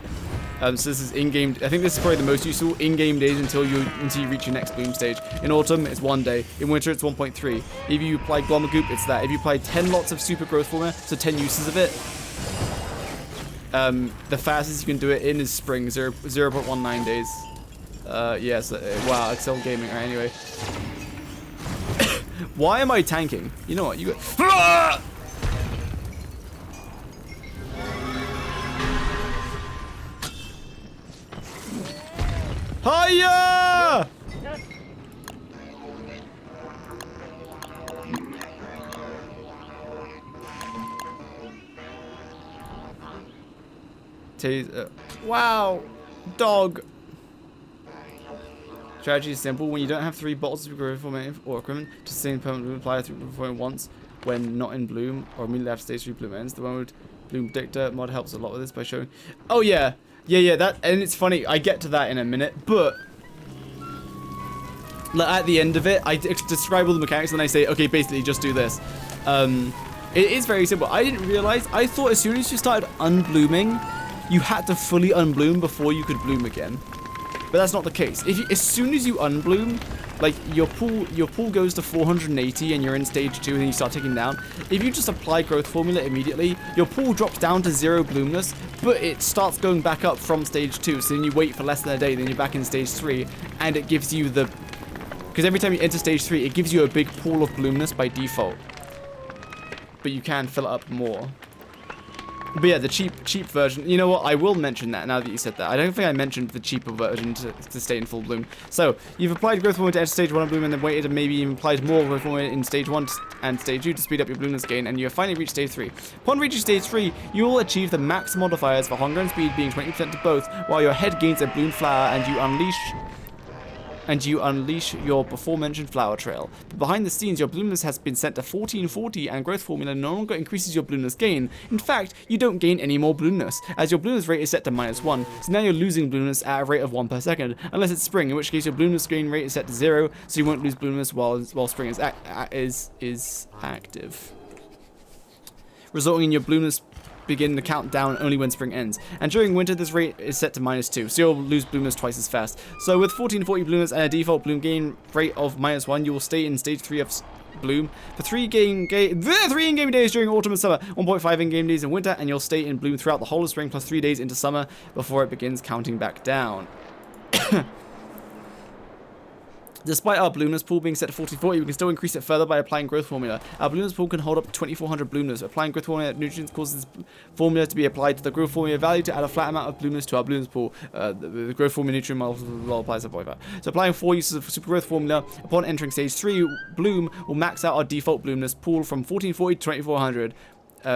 So this is in-game. I think this is probably the most useful in-game days until you reach your next bloom stage. In autumn, it's 1 day. In winter, it's 1.3. If you apply Glomagoop, it's that. If you apply 10 lots of super growth formula, so 10 uses of it, the fastest you can do it in is spring, 0.19 days. Yes, wow, XL Gaming. Alright, anyway. Why am I tanking? You know what, you go. Hiya! Wow, dog. Strategy is simple. When you don't have 3 bottles of growth formula or equipment to sustain permanent bloom, apply 3 formula once when not in bloom or immediately after stage 3 bloom ends. The Wormwood bloom predictor mod helps a lot with this by showing. Oh yeah, that, and it's funny. I get to that in a minute, but at the end of it, I describe all the mechanics and I say, okay, basically just do this. It is very simple. I didn't realize. I thought as soon as you started unblooming, you had to fully unbloom before you could bloom again. But that's not the case. As soon as you unbloom, like your pool goes to 480 and you're in stage 2 and then you start ticking down. If you just apply growth formula immediately, your pool drops down to 0 bloomness, but it starts going back up from stage 2. So then you wait for less than a day, then you're back in stage 3, and it gives you the... Because every time you enter stage 3, it gives you a big pool of bloomness by default. But you can fill it up more. But yeah, the cheap version. You know what? I will mention that now that you said that. I don't think I mentioned the cheaper version to stay in full bloom. So you've applied growth formula to enter stage 1 of bloom, and then waited and maybe even applied more growth formula in stage 1 and stage 2 to speed up your bloomness gain, and you have finally reached stage 3. Upon reaching stage 3, you will achieve the max modifiers for hunger and speed being 20% to both, while your head gains a bloom flower and you unleash your before-mentioned flower trail. But behind the scenes, your bloomness has been set to 1440, and growth formula no longer increases your bloomness gain. In fact, you don't gain any more bloomness, as your bloomness rate is set to -1, so now you're losing bloomness at a rate of 1 per second, unless it's spring, in which case your bloomness gain rate is set to 0, so you won't lose bloomness while spring is active. Resulting in your bloomness begin the countdown only when spring ends. And during winter, this rate is set to -2, so you'll lose bloomness twice as fast. So with 1440 bloomness and a default bloom gain rate of -1, you will stay in stage 3 of bloom for 3 in-game days during autumn and summer, 1.5 in-game days in winter, and you'll stay in bloom throughout the whole of spring plus 3 days into summer before it begins counting back down. Despite our bloomness pool being set to 1440, we can still increase it further by applying growth formula. Our bloomness pool can hold up to 2400 bloomness. Applying growth formula nutrients causes this formula to be applied to the growth formula value to add a flat amount of bloomness to our bloomness pool. The growth formula nutrient multiplies the 0.5. So applying 4 uses of super growth formula upon entering stage 3 bloom will max out our default bloomness pool from 1440 to 2400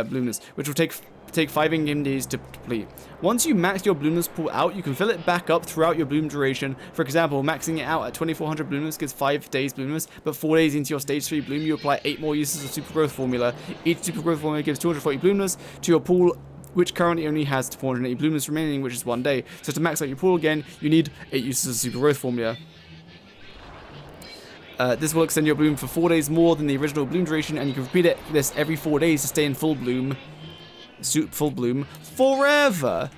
bloomness, which will take take 5 in-game days to complete. Once you max your bloominess pool out, you can fill it back up throughout your bloom duration. For example, maxing it out at 2400 bloominess gives 5 days bloominess, but 4 days into your stage 3 bloom, you apply 8 more uses of super growth formula. Each super growth formula gives 240 bloominess to your pool, which currently only has 480 bloominess remaining, which is 1 day. So to max out your pool again, you need 8 uses of super growth formula. This will extend your bloom for 4 days more than the original bloom duration, and you can repeat this every 4 days to stay in full bloom forever.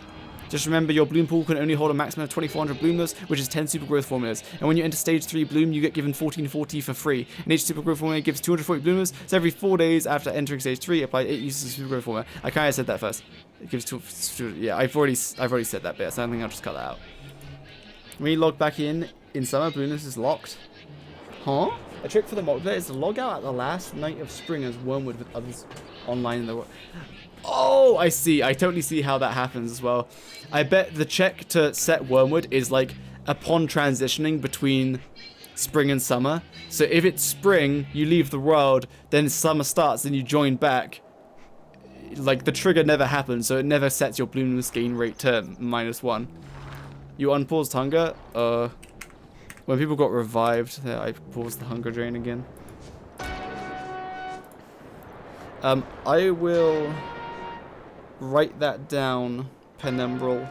Just remember, your bloom pool can only hold a maximum of 2400 bloomers, which is 10 super growth formulas. And when you enter stage 3 bloom, you get given 1440 for free. And each super growth formula gives 240 bloomers. So every 4 days after entering stage 3, apply 8 uses of super growth formula. I kind of said that first. It gives yeah, I've already said that bit, so I think I'll just cut that out. When you log back in summer, bloomness is locked. Huh? A trick for the mock player is to log out at the last night of spring as Wormwood with others online in the world. Oh, I see. I totally see how that happens as well. I bet the check to set Wormwood is like upon transitioning between spring and summer. So if it's spring, you leave the world, then summer starts, then you join back. Like, the trigger never happens, so it never sets your bloomness gain rate to -1. You unpaused hunger? When people got revived, I paused the hunger drain again. I will write that down, penumbral.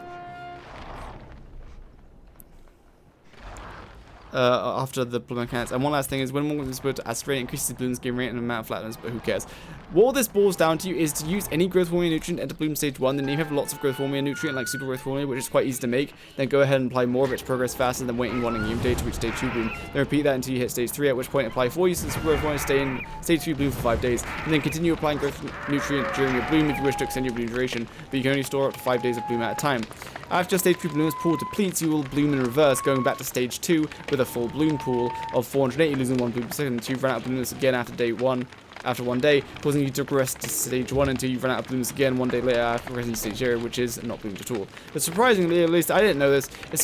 After the bloom mechanics. And one last thing is, when one is supposed to aspirate, increases the bloom's gain rate and amount of flatness, but who cares? What all this boils down to is to use any growth formula nutrient enter bloom stage 1, then you have lots of growth formula nutrient like super growth formula, which is quite easy to make, then go ahead and apply more of it to progress faster than waiting 1 in-game day to reach stage 2 bloom. Then repeat that until you hit stage 3, at which point apply 4 uses of super growth formula, stay in stage 3 bloom for 5 days, and then continue applying growth nutrient during your bloom if you wish to extend your bloom duration, but you can only store up to 5 days of bloom at a time. After stage 3 bloom's pool depletes, you will bloom in reverse, going back to stage 2 with a full bloom pool of 480, losing 1 bloom per second until you've run out of bloomness again after 1 day, causing you to progress to stage 1 until you've run out of bloomness again 1 day later after progressing to stage 0, which is not bloomed at all. But surprisingly, at least I didn't know this, as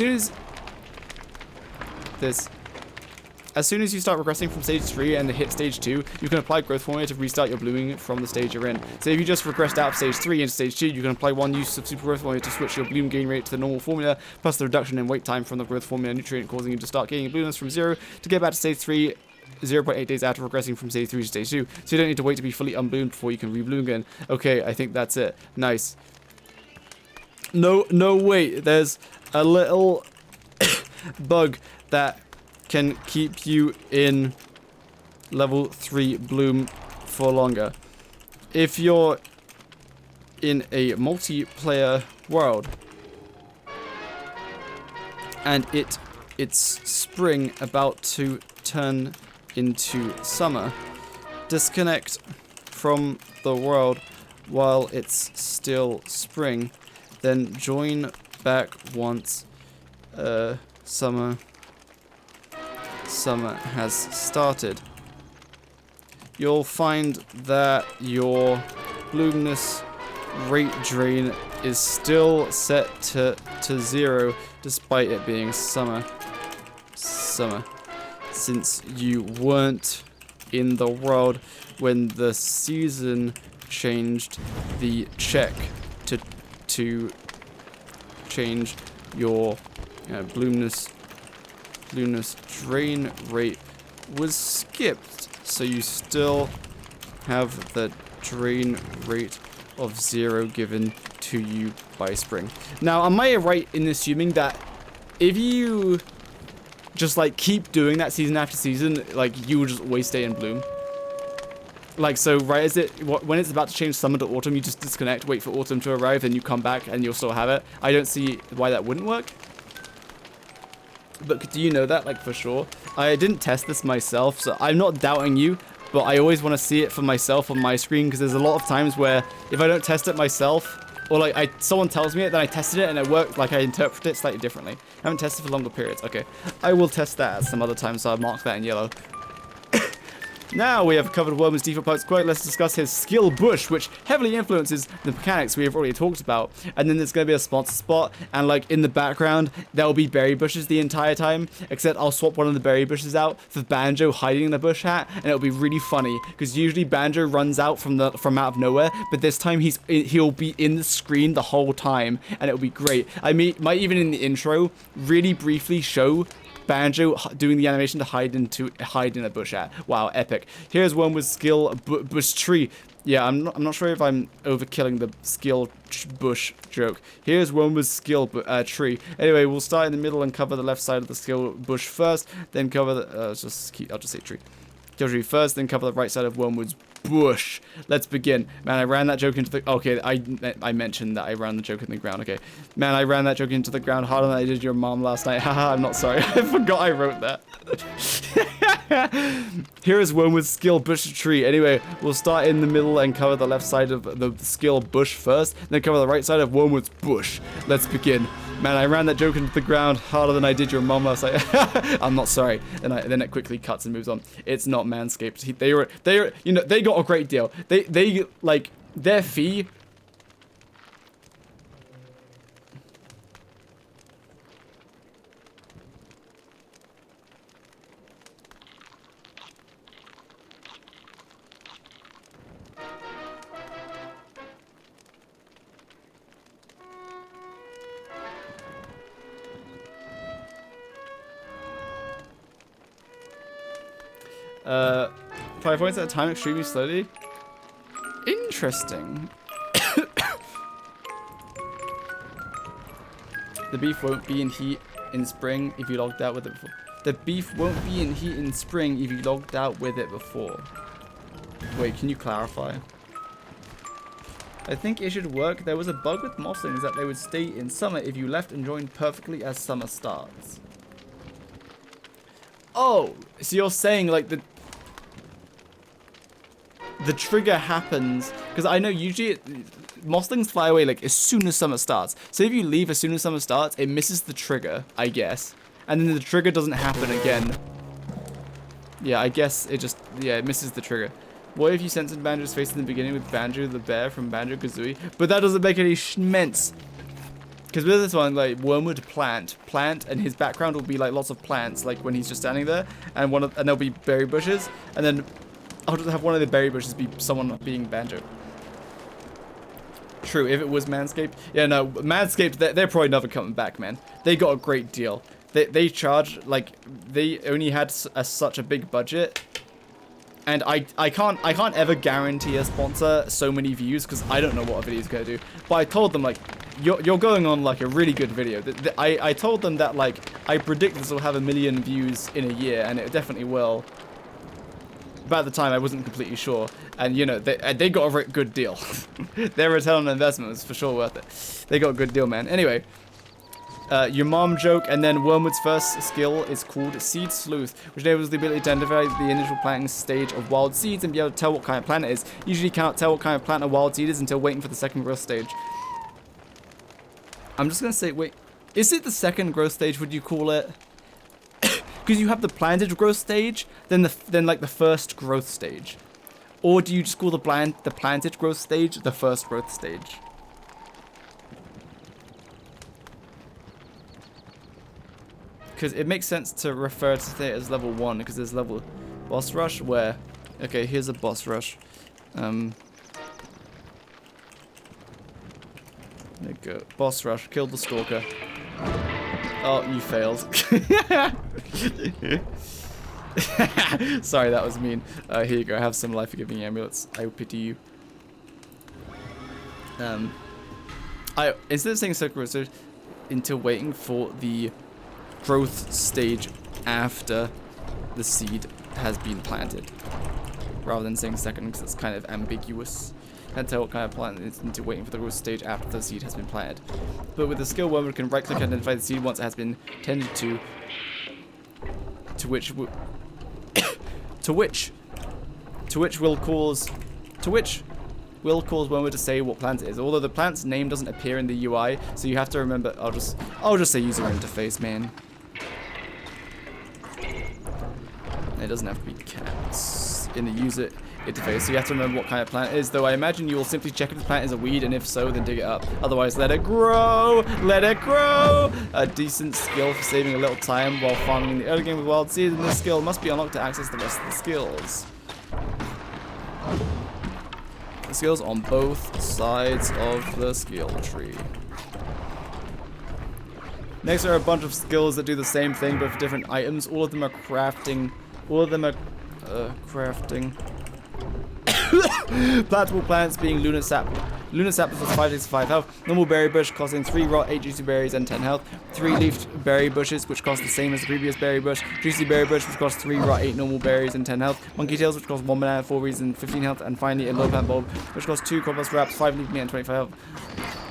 soon as you start regressing from stage 3 and hit stage 2, you can apply growth formula to restart your blooming from the stage you're in. So if you just regressed out of stage 3 into stage 2, you can apply 1 use of super growth formula to switch your bloom gain rate to the normal formula, plus the reduction in wait time from the growth formula nutrient, causing you to start gaining bloomness from 0 to get back to stage 3 0.8 days after progressing from stage 3 to stage 2. So you don't need to wait to be fully unbloomed before you can rebloom again. Okay, I think that's it. Nice. No, wait. There's a little bug that can keep you in level 3 bloom for longer. If you're in a multiplayer world and it's spring about to turn into summer, disconnect from the world while it's still spring, then join back once summer has started. You'll find that your bloomness rate drain is still set to 0 despite it being summer, since you weren't in the world when the season changed. The check to change your bloomness drain rate was skipped, so you still have the drain rate of 0 given to you by spring. Now, am I right in assuming that if you just like keep doing that season after season, like you will just always stay in bloom? Like, so, right, is it when it's about to change summer to autumn, you just disconnect, wait for autumn to arrive, then you come back and you'll still have it? I don't see why that wouldn't work. But do you know that, like, for sure? I didn't test this myself, so I'm not doubting you, but I always want to see it for myself on my screen, because there's a lot of times where if I don't test it myself, or like someone tells me it, then I tested it and it worked, like I interpret it slightly differently. I haven't tested for longer periods. Okay, I will test that at some other time, so I'll mark that in yellow. Now we have covered Wormwood's default parts quite. Let's discuss his skill bush, which heavily influences the mechanics we have already talked about. And then there's going to be a sponsor spot, and like in the background, there will be berry bushes the entire time, except I'll swap one of the berry bushes out for Banjo hiding in the bush hat, and it'll be really funny, because usually Banjo runs out from out of nowhere, but this time he'll be in the screen the whole time, and it'll be great. I might even in the intro really briefly show Banjo doing the animation to hide in a bush hat. Wow, epic. Here's one with skill bush tree. Yeah, I'm not sure if I'm overkilling the skill bush joke. Here's one with skill tree. Anyway, we'll start in the middle and cover the left side of the skill bush first, then cover the I'll just say tree. Skill tree first, then cover the right side of Wormwood's bush. Let's begin. Man, I ran that joke into the... Okay, I mentioned that I ran the joke in the ground. Okay. Man, I ran that joke into the ground harder than I did your mom last night. Haha, I'm not sorry. I forgot I wrote that. Here is Wormwood's skill bush tree. Anyway, we'll start in the middle and cover the left side of the skill bush first, then cover the right side of Wormwood's bush. Let's begin. Man, I ran that joke into the ground harder than I did your mom last night. I'm not sorry. And then it quickly cuts and moves on. It's not Manscaped. They got a great deal. They like their fee. Uh, 5 points at a time, extremely slowly. Interesting. The beef won't be in heat in spring if you logged out with it before. The beef won't be in heat in spring if you logged out with it before. Wait, can you clarify? I think it should work. There was a bug with moslings that they would stay in summer if you left and joined perfectly as summer starts. Oh, so you're saying like the trigger happens, because I know usually moslings fly away like as soon as summer starts. So if you leave as soon as summer starts, it misses the trigger, I guess. And then the trigger doesn't happen again. Yeah, I guess it just, yeah, it misses the trigger. What if you censored Banjo's face in the beginning with Banjo the bear from Banjo-Kazooie? But that doesn't make any schments. Because with this one, like, Wormwood plant, and his background will be like lots of plants, like when he's just standing there, and there'll be berry bushes, and then I'll just have one of the berry bushes be someone being Banjo. True, if it was Manscaped. Yeah, no, Manscaped, they're probably never coming back, man. They got a great deal. They charge, like, they only had such a big budget. And I can't ever guarantee a sponsor so many views, because I don't know what a video is going to do. But I told them, like, you're going on, like, a really good video. I told them that, like, I predict this will have 1 million views in a year, and it definitely will. But at the time, I wasn't completely sure. And, you know, they got a good deal. Their return on investment was for sure worth it. They got a good deal, man. Anyway, your mom joke, and then Wormwood's first skill is called Seed Sleuth, which enables the ability to identify the initial planting stage of wild seeds and be able to tell what kind of plant it is. Usually can't tell what kind of plant a wild seed is until waiting for the second growth stage. I'm just going to say, wait, is it the second growth stage, would you call it? Because you have the planted growth stage, then like the first growth stage. Or do you just call the planted growth stage the first growth stage? Because it makes sense to refer to it as level 1, because there's level boss rush where... Okay, here's a boss rush. There you go. Boss rush. Killed the stalker. Oh, you failed. Sorry, that was mean. Here you go. Have some life-giving amulets. I will pity you. Instead of saying circle research, until waiting for the growth stage after the seed has been planted, rather than saying second, because it's kind of ambiguous. Can't tell what kind of plant it is until waiting for the growth stage after the seed has been planted. But with the skill, Wormwood can right-click and identify the seed once it has been tended to which will cause Wormwood to say what plant it is. Although the plant's name doesn't appear in the UI, so you have to remember. I'll just say user interface, man. It doesn't have to be cats. plants in the user interface, so you have to remember what kind of plant it is, though I imagine you will simply check if the plant is a weed, and if so, then dig it up. Otherwise, let it grow! Let it grow! A decent skill for saving a little time while farming in the early game with wild seeds, and this skill must be unlocked to access the rest of the skills. The skills on both sides of the skill tree. Next are a bunch of skills that do the same thing but for different items. All of them are crafting. All of them are crafting. Plantable plants being lunar sap. Lunar sap plus 565 health. Normal berry bush costing 3 raw, 8 juicy berries, and 10 health. 3 leafed berry bushes, which cost the same as the previous berry bush. Juicy berry bush, which costs 3 raw, 8 normal berries, and 10 health. Monkey tails, which costs 1 banana, 4 berries, and 15 health. And finally, a low plant bulb, which costs 2 cobblers wraps, 5 leaf meat, and 25 health.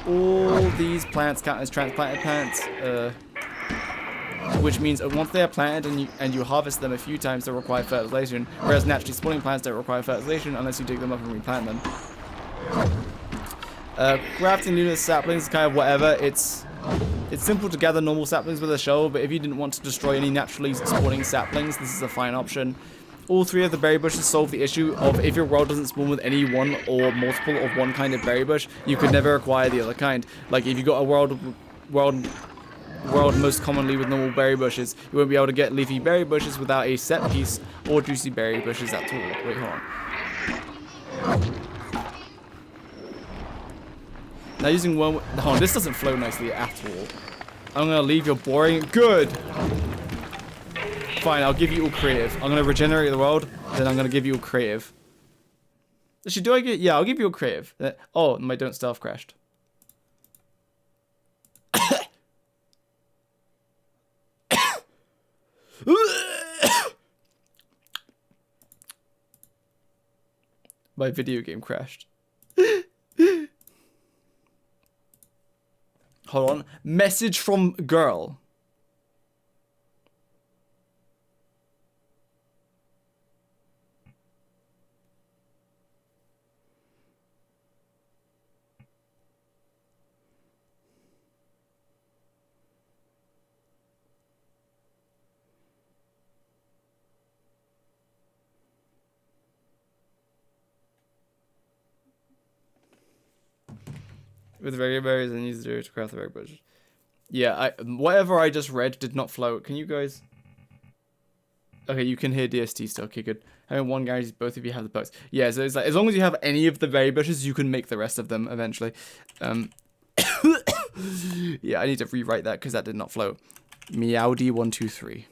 All these plants count as transplanted plants, which means once they are planted and you harvest them a few times, they require fertilization, whereas naturally spawning plants don't require fertilization unless you dig them up and replant them. Crafting lunar saplings is kind of whatever. It's simple to gather normal saplings with a shovel, but if you didn't want to destroy any naturally spawning saplings, this is a fine option. All 3 of the berry bushes solve the issue of if your world doesn't spawn with any one or multiple of one kind of berry bush, you could never acquire the other kind. Like if you got a world most commonly with normal berry bushes, you won't be able to get leafy berry bushes without a set piece or juicy berry bushes at all. Wait, hold on. Now using Wormwood, hold on, this doesn't flow nicely at all. I'm gonna leave your boring. Good. Fine, I'll give you all creative. I'm gonna regenerate the world, then I'm gonna give you all creative. Actually, do I get? Yeah, I'll give you all creative. Oh, my don't stealth crashed. My video game crashed. Hold on. Message from girl. With regular berries and use zero to craft the berry bush. Yeah, whatever I just read did not flow. Can you guys? Okay, you can hear DST still. Okay, good. Having one guarantees both of you have the bugs. Yeah, so it's like as long as you have any of the berry bushes, you can make the rest of them eventually. Yeah, I need to rewrite that because that did not flow. Meowdy123.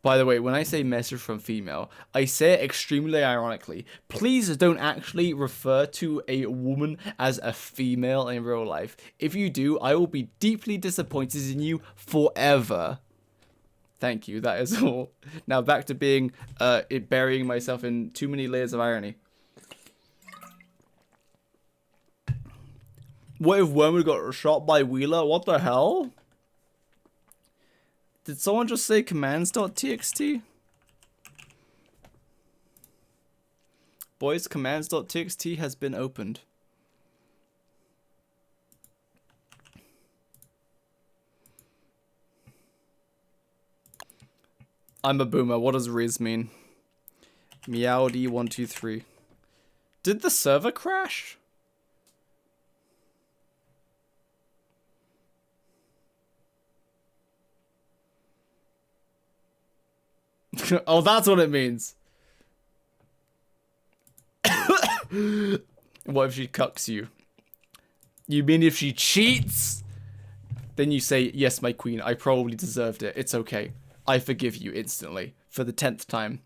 By the way, when I say message from female, I say it extremely ironically. Please don't actually refer to a woman as a female in real life. If you do, I will be deeply disappointed in you forever. Thank you, that is all. Now back to being, burying myself in too many layers of irony. What if Wormwood got shot by Wheeler? What the hell? Did someone just say commands.txt? Boys, commands.txt has been opened. I'm a boomer. What does Riz mean? Meowdy123. Did the server crash? Oh, that's what it means. What if she cucks you? You mean if she cheats? Then you say, yes, my queen, I probably deserved it. It's okay. I forgive you instantly. For the 10th time.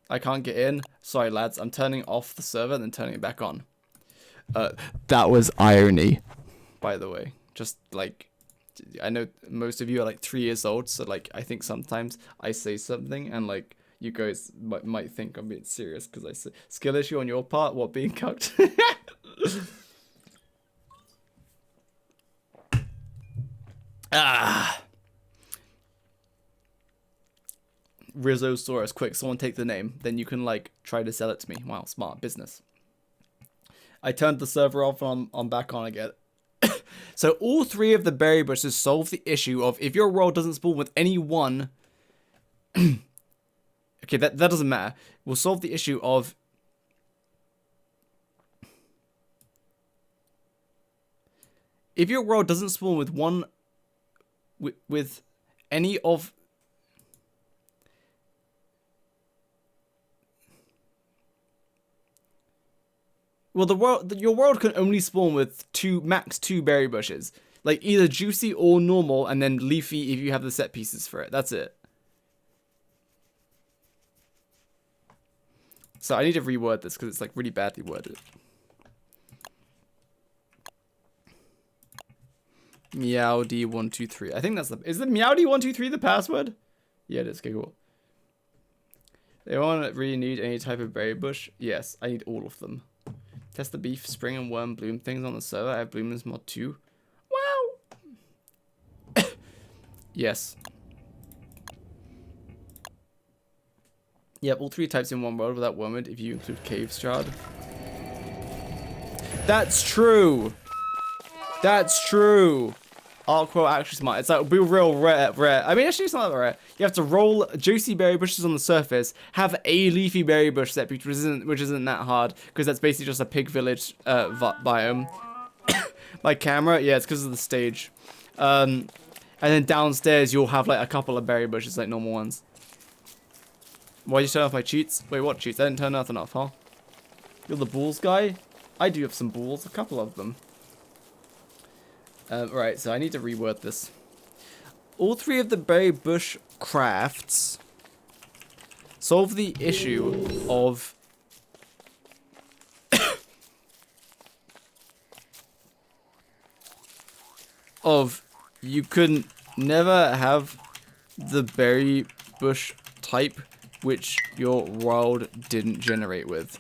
I can't get in. Sorry, lads. I'm turning off the server and then turning it back on. That was irony, by the way. Just like, I know most of you are like 3 years old, so like I think sometimes I say something and like you guys might think I'm being serious because I say skill issue on your part. What, being cucked? Ah. Rizzosaurus, quick! Someone take the name. Then you can like try to sell it to me. Wow, smart business. I turned the server off and I'm back on again. So all 3 of the berry bushes solve the issue of if your world doesn't spawn with any one. Okay, that doesn't matter. We'll solve the issue of if your world doesn't spawn with one with any of well, your world can only spawn with max two berry bushes, like either juicy or normal, and then leafy if you have the set pieces for it. That's it. So I need to reword this because it's like really badly worded. Meowd123. I think that's is the Meowd123 the password? Yeah, it is. Okay, cool. They won't really need any type of berry bush. Yes, I need all of them. Test the beef, spring, and worm bloom things on the server. I have Bloomers mod 2. Wow! Yes. Yep, all 3 types in one world without Wormwood if you include Cave Shard. That's true! That's true! Arcwell actually smart. It's like, be real rare. I mean, actually, it's not that rare. You have to roll juicy berry bushes on the surface, have a leafy berry bush set, which isn't that hard, because that's basically just a pig village biome. My camera, yeah, it's because of the stage. And then downstairs, you'll have like a couple of berry bushes, like normal ones. Why'd you turn off my cheats? Wait, what cheats? I didn't turn nothing off, huh? You're the balls guy? I do have some balls, a couple of them. Right, so I need to reword this. All 3 of the berry bush crafts solve the issue of you could never have the berry bush type which your world didn't generate with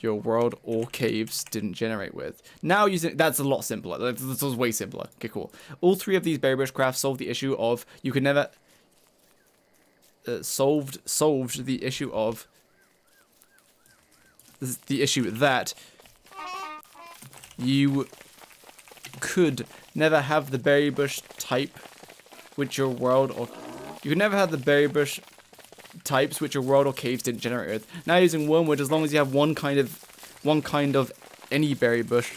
your world or caves didn't generate with. Now using that's a lot simpler. This was way simpler. Okay, cool. All 3 of these berry bush crafts solve the issue of you could never solved the issue of the issue that you could never have the berry bush type which your world or you could never have the berry bush types which your world or caves didn't generate with. Now using Wormwood, as long as you have one kind of any berry bush,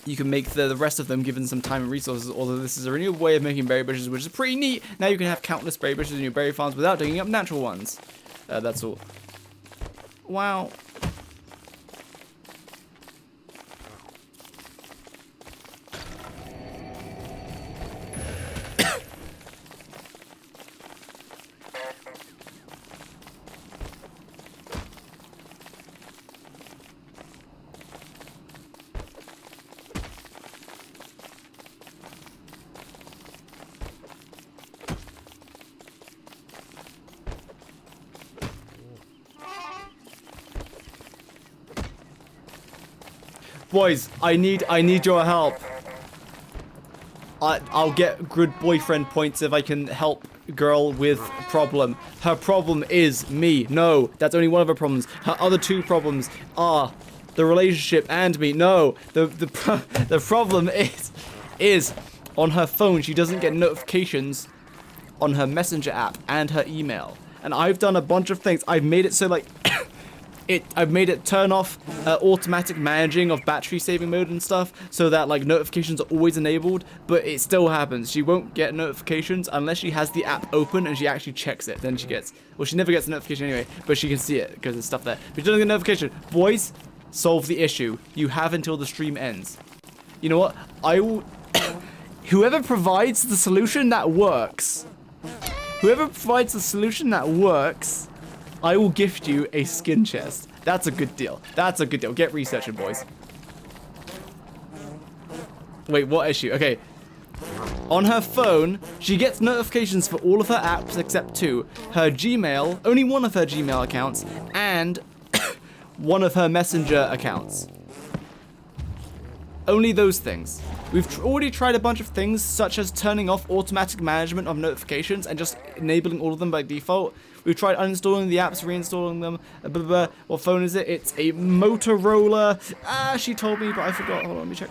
you can make the rest of them given some time and resources, although this is a renewable way of making berry bushes, which is pretty neat. Now you can have countless berry bushes in your berry farms without digging up natural ones. That's all. Wow. Boys, I need your help. I'll get good boyfriend points if I can help girl with problem. Her problem is me. No, that's only one of her problems. Her other 2 problems are the relationship and me. No, the problem is on her phone she doesn't get notifications on her messenger app and her email. And I've done a bunch of things. I've made it so like I've made it turn off automatic managing of battery saving mode and stuff so that like notifications are always enabled, but it still happens. She won't get notifications unless she has the app open and she actually checks it. Then she gets, well, she never gets a notification anyway, but she can see it because there's stuff there. But she doesn't get a notification. Boys, solve the issue. You have until the stream ends. You know what? I will, whoever provides the solution that works, I will gift you a skin chest. That's a good deal. That's a good deal. Get researching, boys. Wait, what issue? Okay. On her phone, she gets notifications for all of her apps except 2. Her Gmail, only one of her Gmail accounts, and one of her Messenger accounts. Only those things. We've already tried a bunch of things, such as turning off automatic management of notifications and just enabling all of them by default. We've tried uninstalling the apps, reinstalling them. Blah, blah, blah. What phone is it? It's a Motorola. Ah, she told me, but I forgot. Hold on, let me check.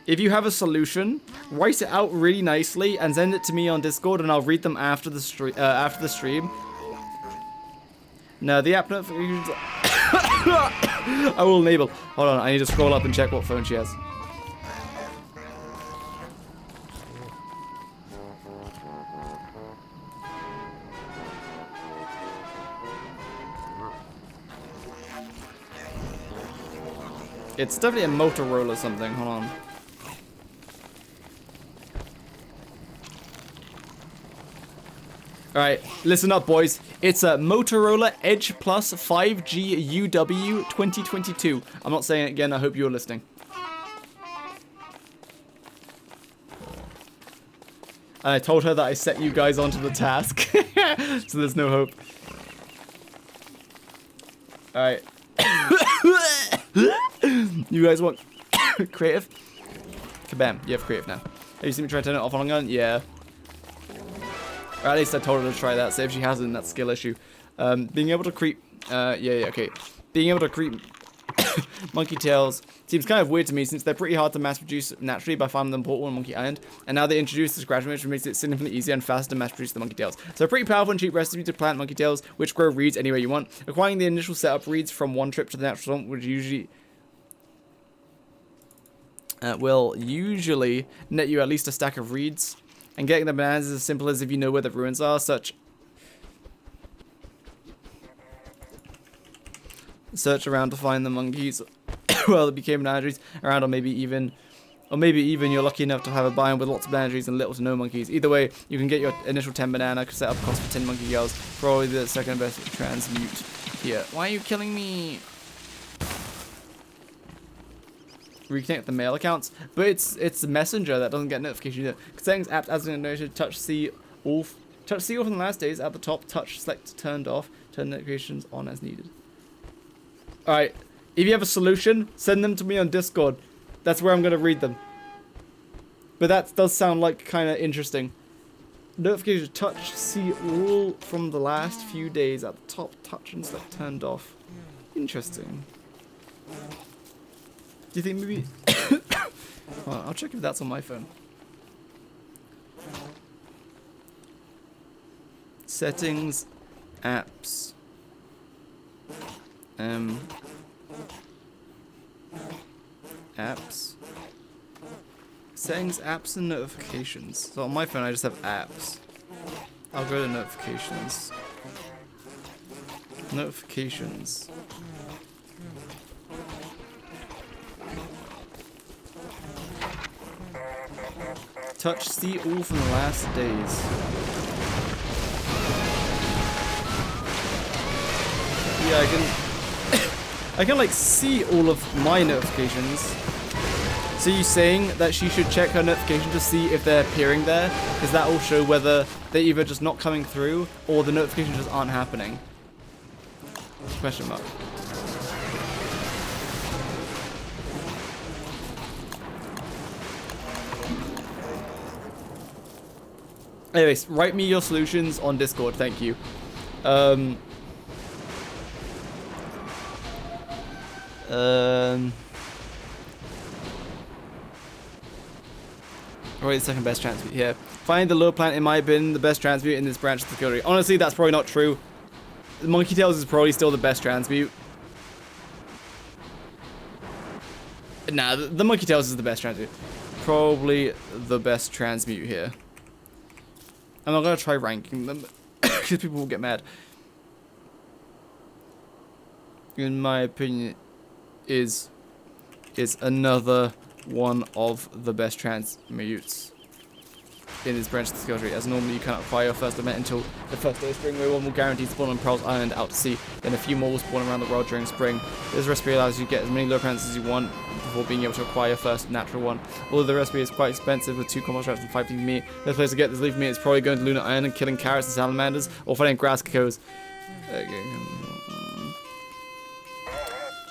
If you have a solution, write it out really nicely and send it to me on Discord, and I'll read them after the stream. No, the app notifications. I will enable. Hold on, I need to scroll up and check what phone she has. It's definitely a Motorola something. Hold on. Alright, listen up, boys. It's a Motorola Edge Plus 5G UW 2022. I'm not saying it again, I hope you're listening. And I told her that I set you guys onto the task. So there's no hope. Alright. You guys want creative? Kabam, you have creative now. Have you seen me try to turn it off on a gun? Yeah. Or at least I told her to try that, so if she hasn't, that's a skill issue. Being able to creep, okay. Being able to creep monkey tails seems kind of weird to me, since they're pretty hard to mass produce naturally by farming them portable on Monkey Island, and now they introduced this graduate, which makes it significantly easier and faster to mass produce the monkey tails. So a pretty powerful and cheap recipe to plant monkey tails, which grow reeds anywhere you want. Acquiring the initial setup reeds from one trip to the natural swamp would usually will usually net you at least a stack of reeds. And getting the bananas is as simple as if you know where the ruins are, search around to find the monkeys. Well, it became banana trees around, or maybe even you're lucky enough to have a biome with lots of banana trees and little to no monkeys. Either way, you can get your initial 10 banana setup cost for 10 monkey girls. Probably the second best transmute here. Why are you killing me? Reconnect the mail accounts, but it's the messenger that doesn't get notification either. Settings app as noted, touch see all from the last days at the top, touch select turned off, turn notifications on as needed. Alright, if you have a solution, send them to me on Discord. That's where I'm gonna read them. But that does sound like kind of interesting. Notification touch see all from the last few days at the top, touch and select turned off. Interesting. Do you think maybe... Well, I'll check if that's on my phone. Settings, apps. Apps. Settings, apps, and notifications. So on my phone, I just have apps. I'll go to notifications. Notifications. Touch see all from the last days. Yeah, I can like see all of my notifications. So you saying that she should check her notification to see if they're appearing there? Because that will show whether they're either just not coming through or the notifications just aren't happening. Question mark. Anyways, write me your solutions on Discord, thank you. Alright, the second best transmute here. Find the lure plant, in my opinion, the best transmute in this branch of the Enquiry. Honestly, that's probably not true. The Monkey Tails is probably still the best transmute. Nah, the Monkey Tails is the best transmute. Probably the best transmute here. I'm not gonna try ranking them because people will get mad. In my opinion, is another one of the best transmutes. in this branch of the skill tree, as normally you cannot acquire your first event until the first day of spring, where one will guarantee to spawn on Pearl's Island out to sea. Then a few more will spawn around the world during spring. This recipe allows you to get as many lure plants as you want before being able to acquire your first natural one. Although the recipe is quite expensive with 2 combat traps and 5 leaf meat, the best place to get this leaf meat is probably going to Lunar Island and killing carrots and salamanders, or finding grass geckos.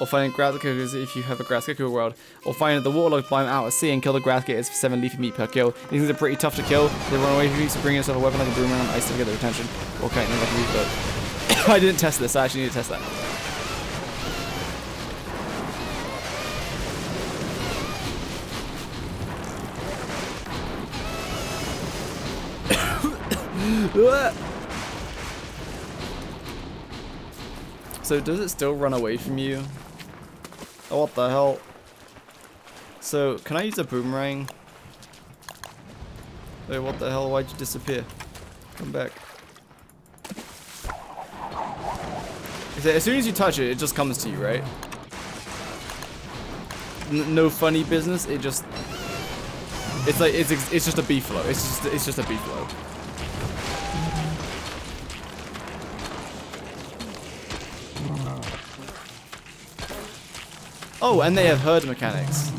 Or finding grass geckos if you have a grass gecko world. Or find the waterlogged biome out at sea and kill the grass geckos for 7 leafy meat per kill. These things are pretty tough to kill. They run away from you, so bring yourself a weapon like a boomerang and ice to get their attention. Or cutting them like a reef. I didn't test this, I actually need to test that. So does it still run away from you? Oh, what the hell? So, can I use a boomerang? Wait, what the hell? Why'd you disappear? Come back. As soon as you touch it, it just comes to you, right? No funny business. It just... It's like, it's just a bee flow. It's just a bee flow. Oh, and they have herd mechanics.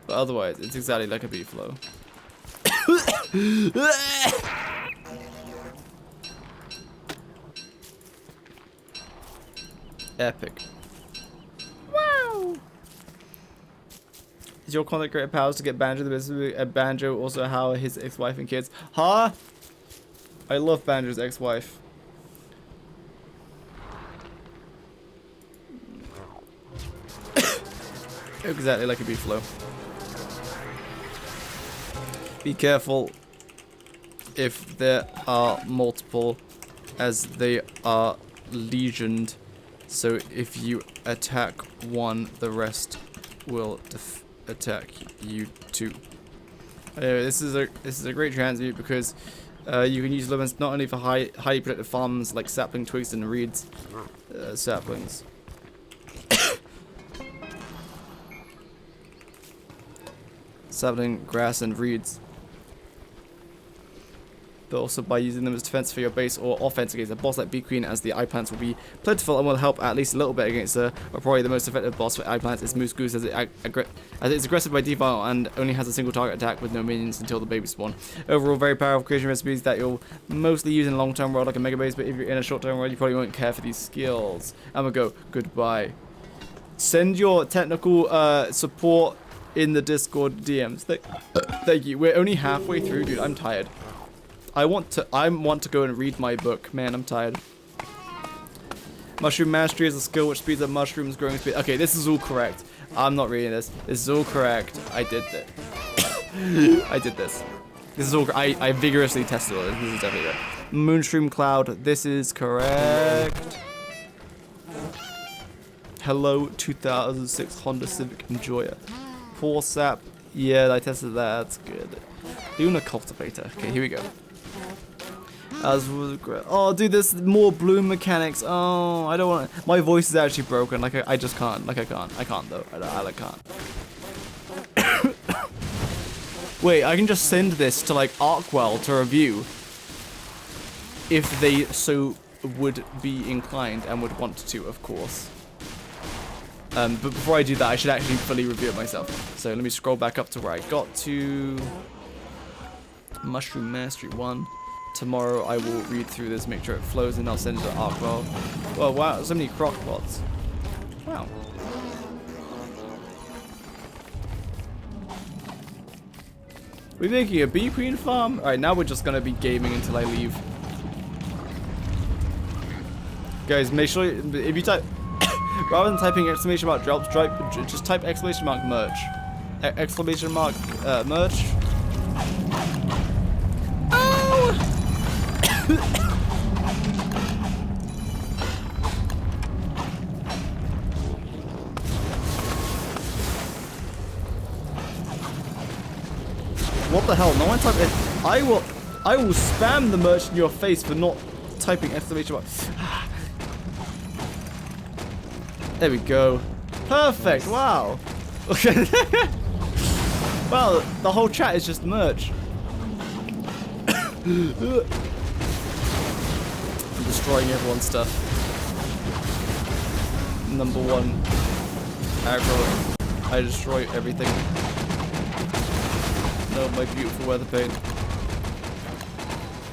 But otherwise, it's exactly like a bee flow. Epic. Wow! Is your contact greater powers to get Banjo the business? Banjo also how his ex-wife and kids. Huh? I love Banjo's ex-wife. Exactly like a bee flow. Be careful if there are multiple, as they are legioned. So if you attack one, the rest will attack you too. Anyway, this is a great transmute because you can use lemons not only for highly productive farms like sapling, twigs, and reeds, saplings. Sapling, grass, and reeds. But also by using them as defense for your base or offense against a boss like Bee Queen, as the eye plants will be plentiful and will help at least a little bit against her. But probably the most effective boss for eye plants is Moose Goose, as it's aggressive by default and only has a single target attack with no minions until the baby spawn. Overall, very powerful creation recipes that you'll mostly use in a long-term world like a mega base, but if you're in a short-term world, you probably won't care for these skills. I'm gonna go goodbye. Send your technical support in the Discord DMs. Thank you. We're only halfway through, dude. I'm tired. I want to go and read my book. Man, I'm tired. Mushroom mastery is a skill which speeds up mushrooms growing speed. Okay, this is all correct. I'm not reading this. This is all correct. I did that. I did this. This is all. I vigorously tested all this. This is definitely right. Moonshroom cloud. This is correct. Hello, 2006 Honda Civic Enjoyer. Poor sap. Yeah, I tested that. That's good. Lunar cultivator. Okay, here we go. As was great. Oh, dude, there's more bloom mechanics. Oh, I don't want to. My voice is actually broken. Like, I just can't. Like, I can't. I can't, though. I can't. Wait, I can just send this to, like, Arkwell to review. If they so would be inclined and would want to, of course. But before I do that, I should actually fully review it myself. So, let me scroll back up to where I got to. Mushroom Mastery 1. Tomorrow I will read through this, make sure it flows, and I'll send it to Arkwell. Well, wow, so many crock pots. Wow. We're making a Bee Queen farm? Alright, now we're just gonna be gaming until I leave. Guys, make sure, if you type, rather than typing exclamation mark drops, just type exclamation mark merch. Exclamation mark merch. What the hell? No one typed it. I will. I will spam the merch in your face for not typing exclamation mark. There we go. Perfect. Wow. Okay. Well, the whole chat is just merch. I'm destroying everyone's stuff. Number 1. Aggro. I destroy everything. No, my beautiful weather paint.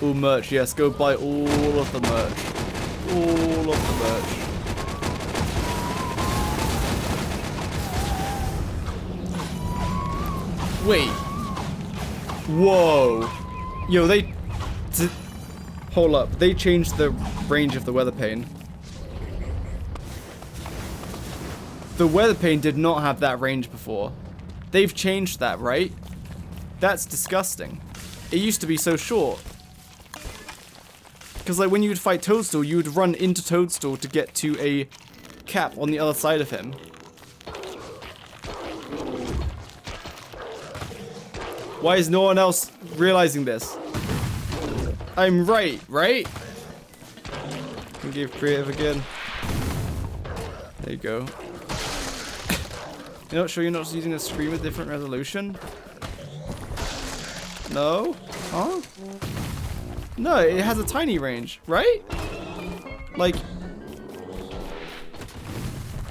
Ooh, merch, yes, go buy all of the merch. All of the merch. Wait. Whoa. Yo, hold up. They changed the range of the weather pane. The weather pane did not have that range before. They've changed that, right? That's disgusting. It used to be so short. Because like when you would fight Toadstool, you would run into Toadstool to get to a cap on the other side of him. Why is no one else realizing this? I'm right, right? Can give creative again. There you go. You're not sure you're not just using a screen with different resolution? No? Huh? No, it has a tiny range, right? Like...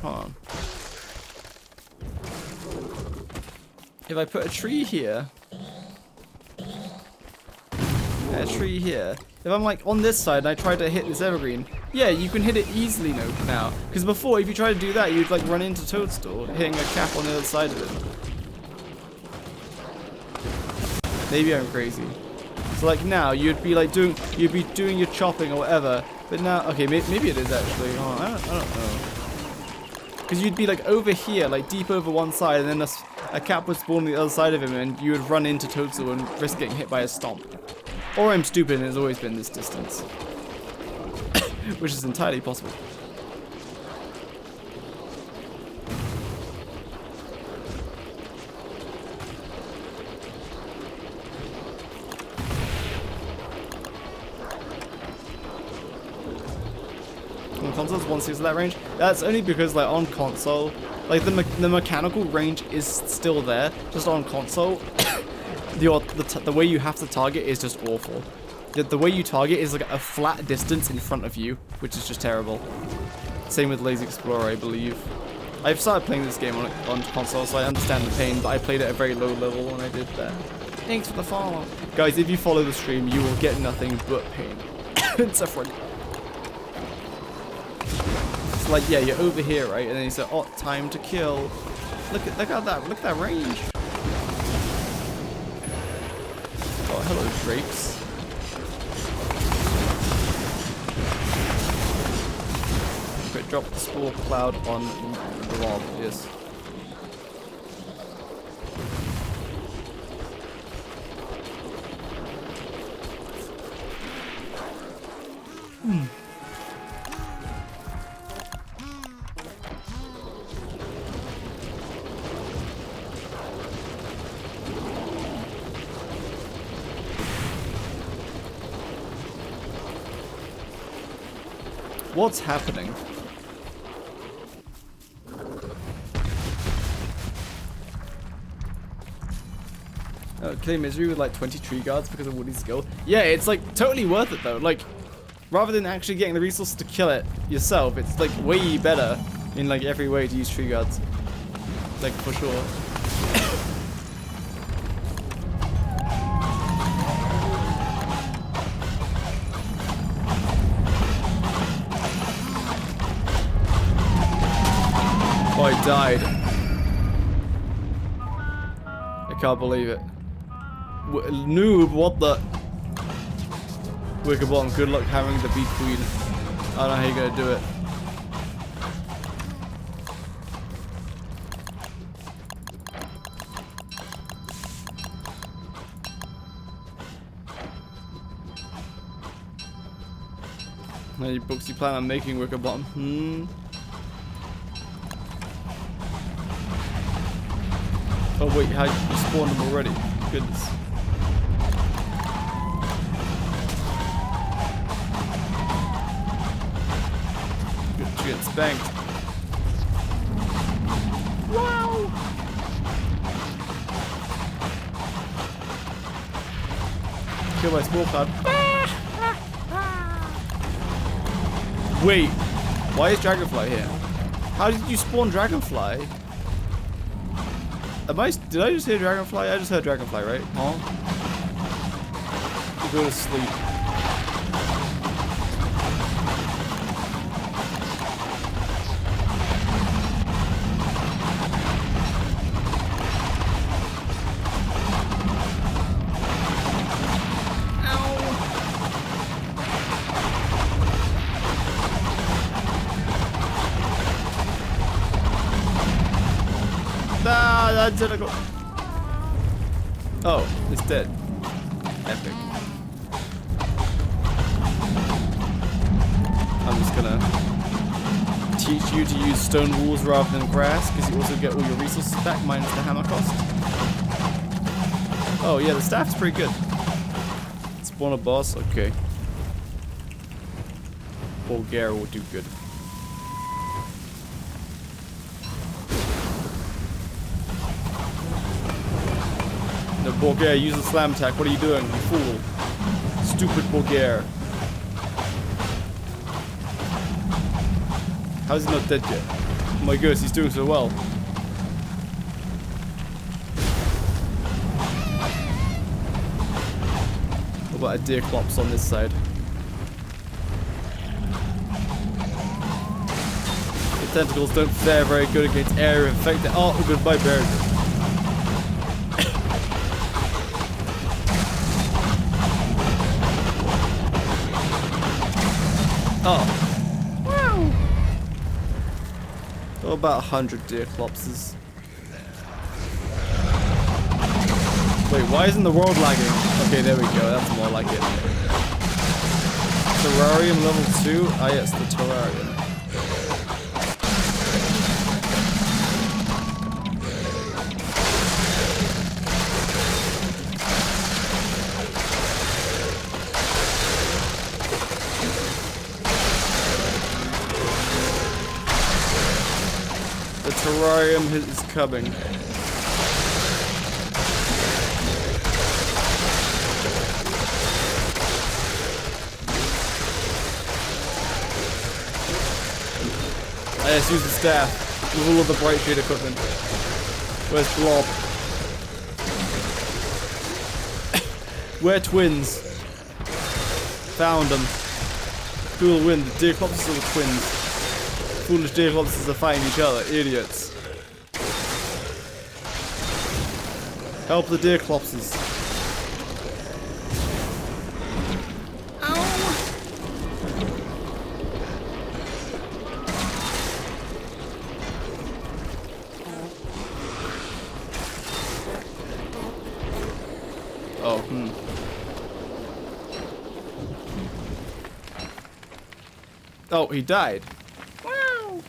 Hold on. If I put a tree here... A tree here. If I'm like on this side and I try to hit this evergreen, yeah, you can hit it easily now. Because before, if you try to do that, you'd like run into Toadstool, hitting a cap on the other side of it. Maybe I'm crazy. So like now, you'd be doing your chopping or whatever. But now, okay, maybe it is actually. Oh, I don't know. Because you'd be like over here, like deep over one side, and then a cap would spawn on the other side of him, and you would run into Toadstool and risk getting hit by a stomp. Or I'm stupid and it's always been this distance. Which is entirely possible. On consoles, 1/6 of that range. That's only because like on console, like the mechanical range is still there. Just on console, the way you have to target is just awful. The way you target is like a flat distance in front of you, which is just terrible. Same with Lazy Explorer, I believe. I've started playing this game on console, so I understand the pain, but I played at a very low level when I did that. Thanks for the follow. Guys, if you follow the stream, you will get nothing but pain and suffering. It's like, yeah, you're over here, right? And then you say, oh, time to kill. Look at that range. Oh, hello, drakes. Okay, drop the spore cloud on the mob, yes. What's happening? Killing Misery with like 20 tree guards because of Woody's skill. Yeah, it's like totally worth it though. Like, rather than actually getting the resources to kill it yourself, it's like way better in like every way to use tree guards. Like for sure. Oh, I died. I can't believe it. Noob, what the? Wicker Bottom, good luck having the bee queen. I don't know how you're gonna do it. How many books you plan on making, Wicker Bottom? Oh wait, how you spawned them already? Goodness. spanked. Wow! Kill my small card. Wait, why is Dragonfly here? How did you spawn Dragonfly? Did I just hear Dragonfly? I just heard Dragonfly, right? Huh? Go to sleep. That's it. Oh, it's dead. Epic. I'm just gonna teach you to use stone walls rather than grass, because you also get all your resources back minus the hammer cost. Oh yeah, the staff's pretty good. Spawn a boss, okay. Bulgaria will do good. No, Bulgaria, use the slam attack. What are you doing, you fool? Stupid Bulgaria. How is he not dead yet? Oh my goodness, he's doing so well. What about a Deerclops on this side? The tentacles don't fare very good against area infected. Oh, goodbye, bear. Oh. Wow. Oh, about 100 Deerclopses. Wait, why isn't the world lagging? Okay, there we go. That's more like it. Terrarium level 2? Ah, yes, the terrarium. The terrarium is coming. I just use the staff with all of the bright shade equipment. Where's Blob? We're twins. Found them. Who will win? The Deerclopses or the twins? Foolish Deerclopses are fighting each other. Idiots. Help the Deerclopses. Oh, Oh, he died. Wow.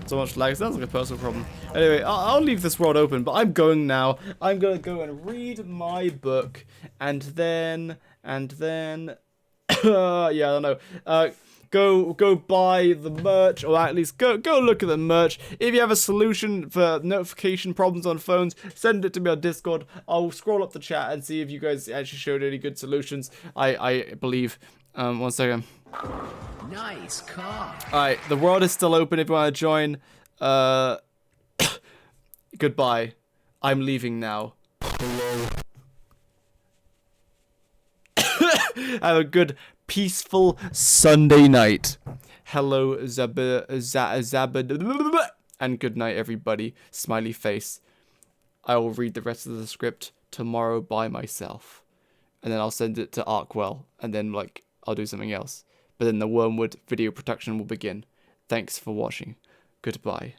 So much lag. Sounds like a personal problem. Anyway, I'll leave this world open, but I'm going now. I'm gonna go and read my book, and then, yeah, I don't know. Go buy the merch, or at least go look at the merch. If you have a solution for notification problems on phones, send it to me on Discord. I'll scroll up the chat and see if you guys actually showed any good solutions. I believe. 1 second. Nice car. Alright, the world is still open if you want to join. Goodbye. I'm leaving now. Hello. Have a good, peaceful Sunday night. Hello, and good night, everybody. Smiley face. I will read the rest of the script tomorrow by myself. And then I'll send it to Arkwell. And then, like, I'll do something else. But then the Wormwood video production will begin. Thanks for watching. Goodbye.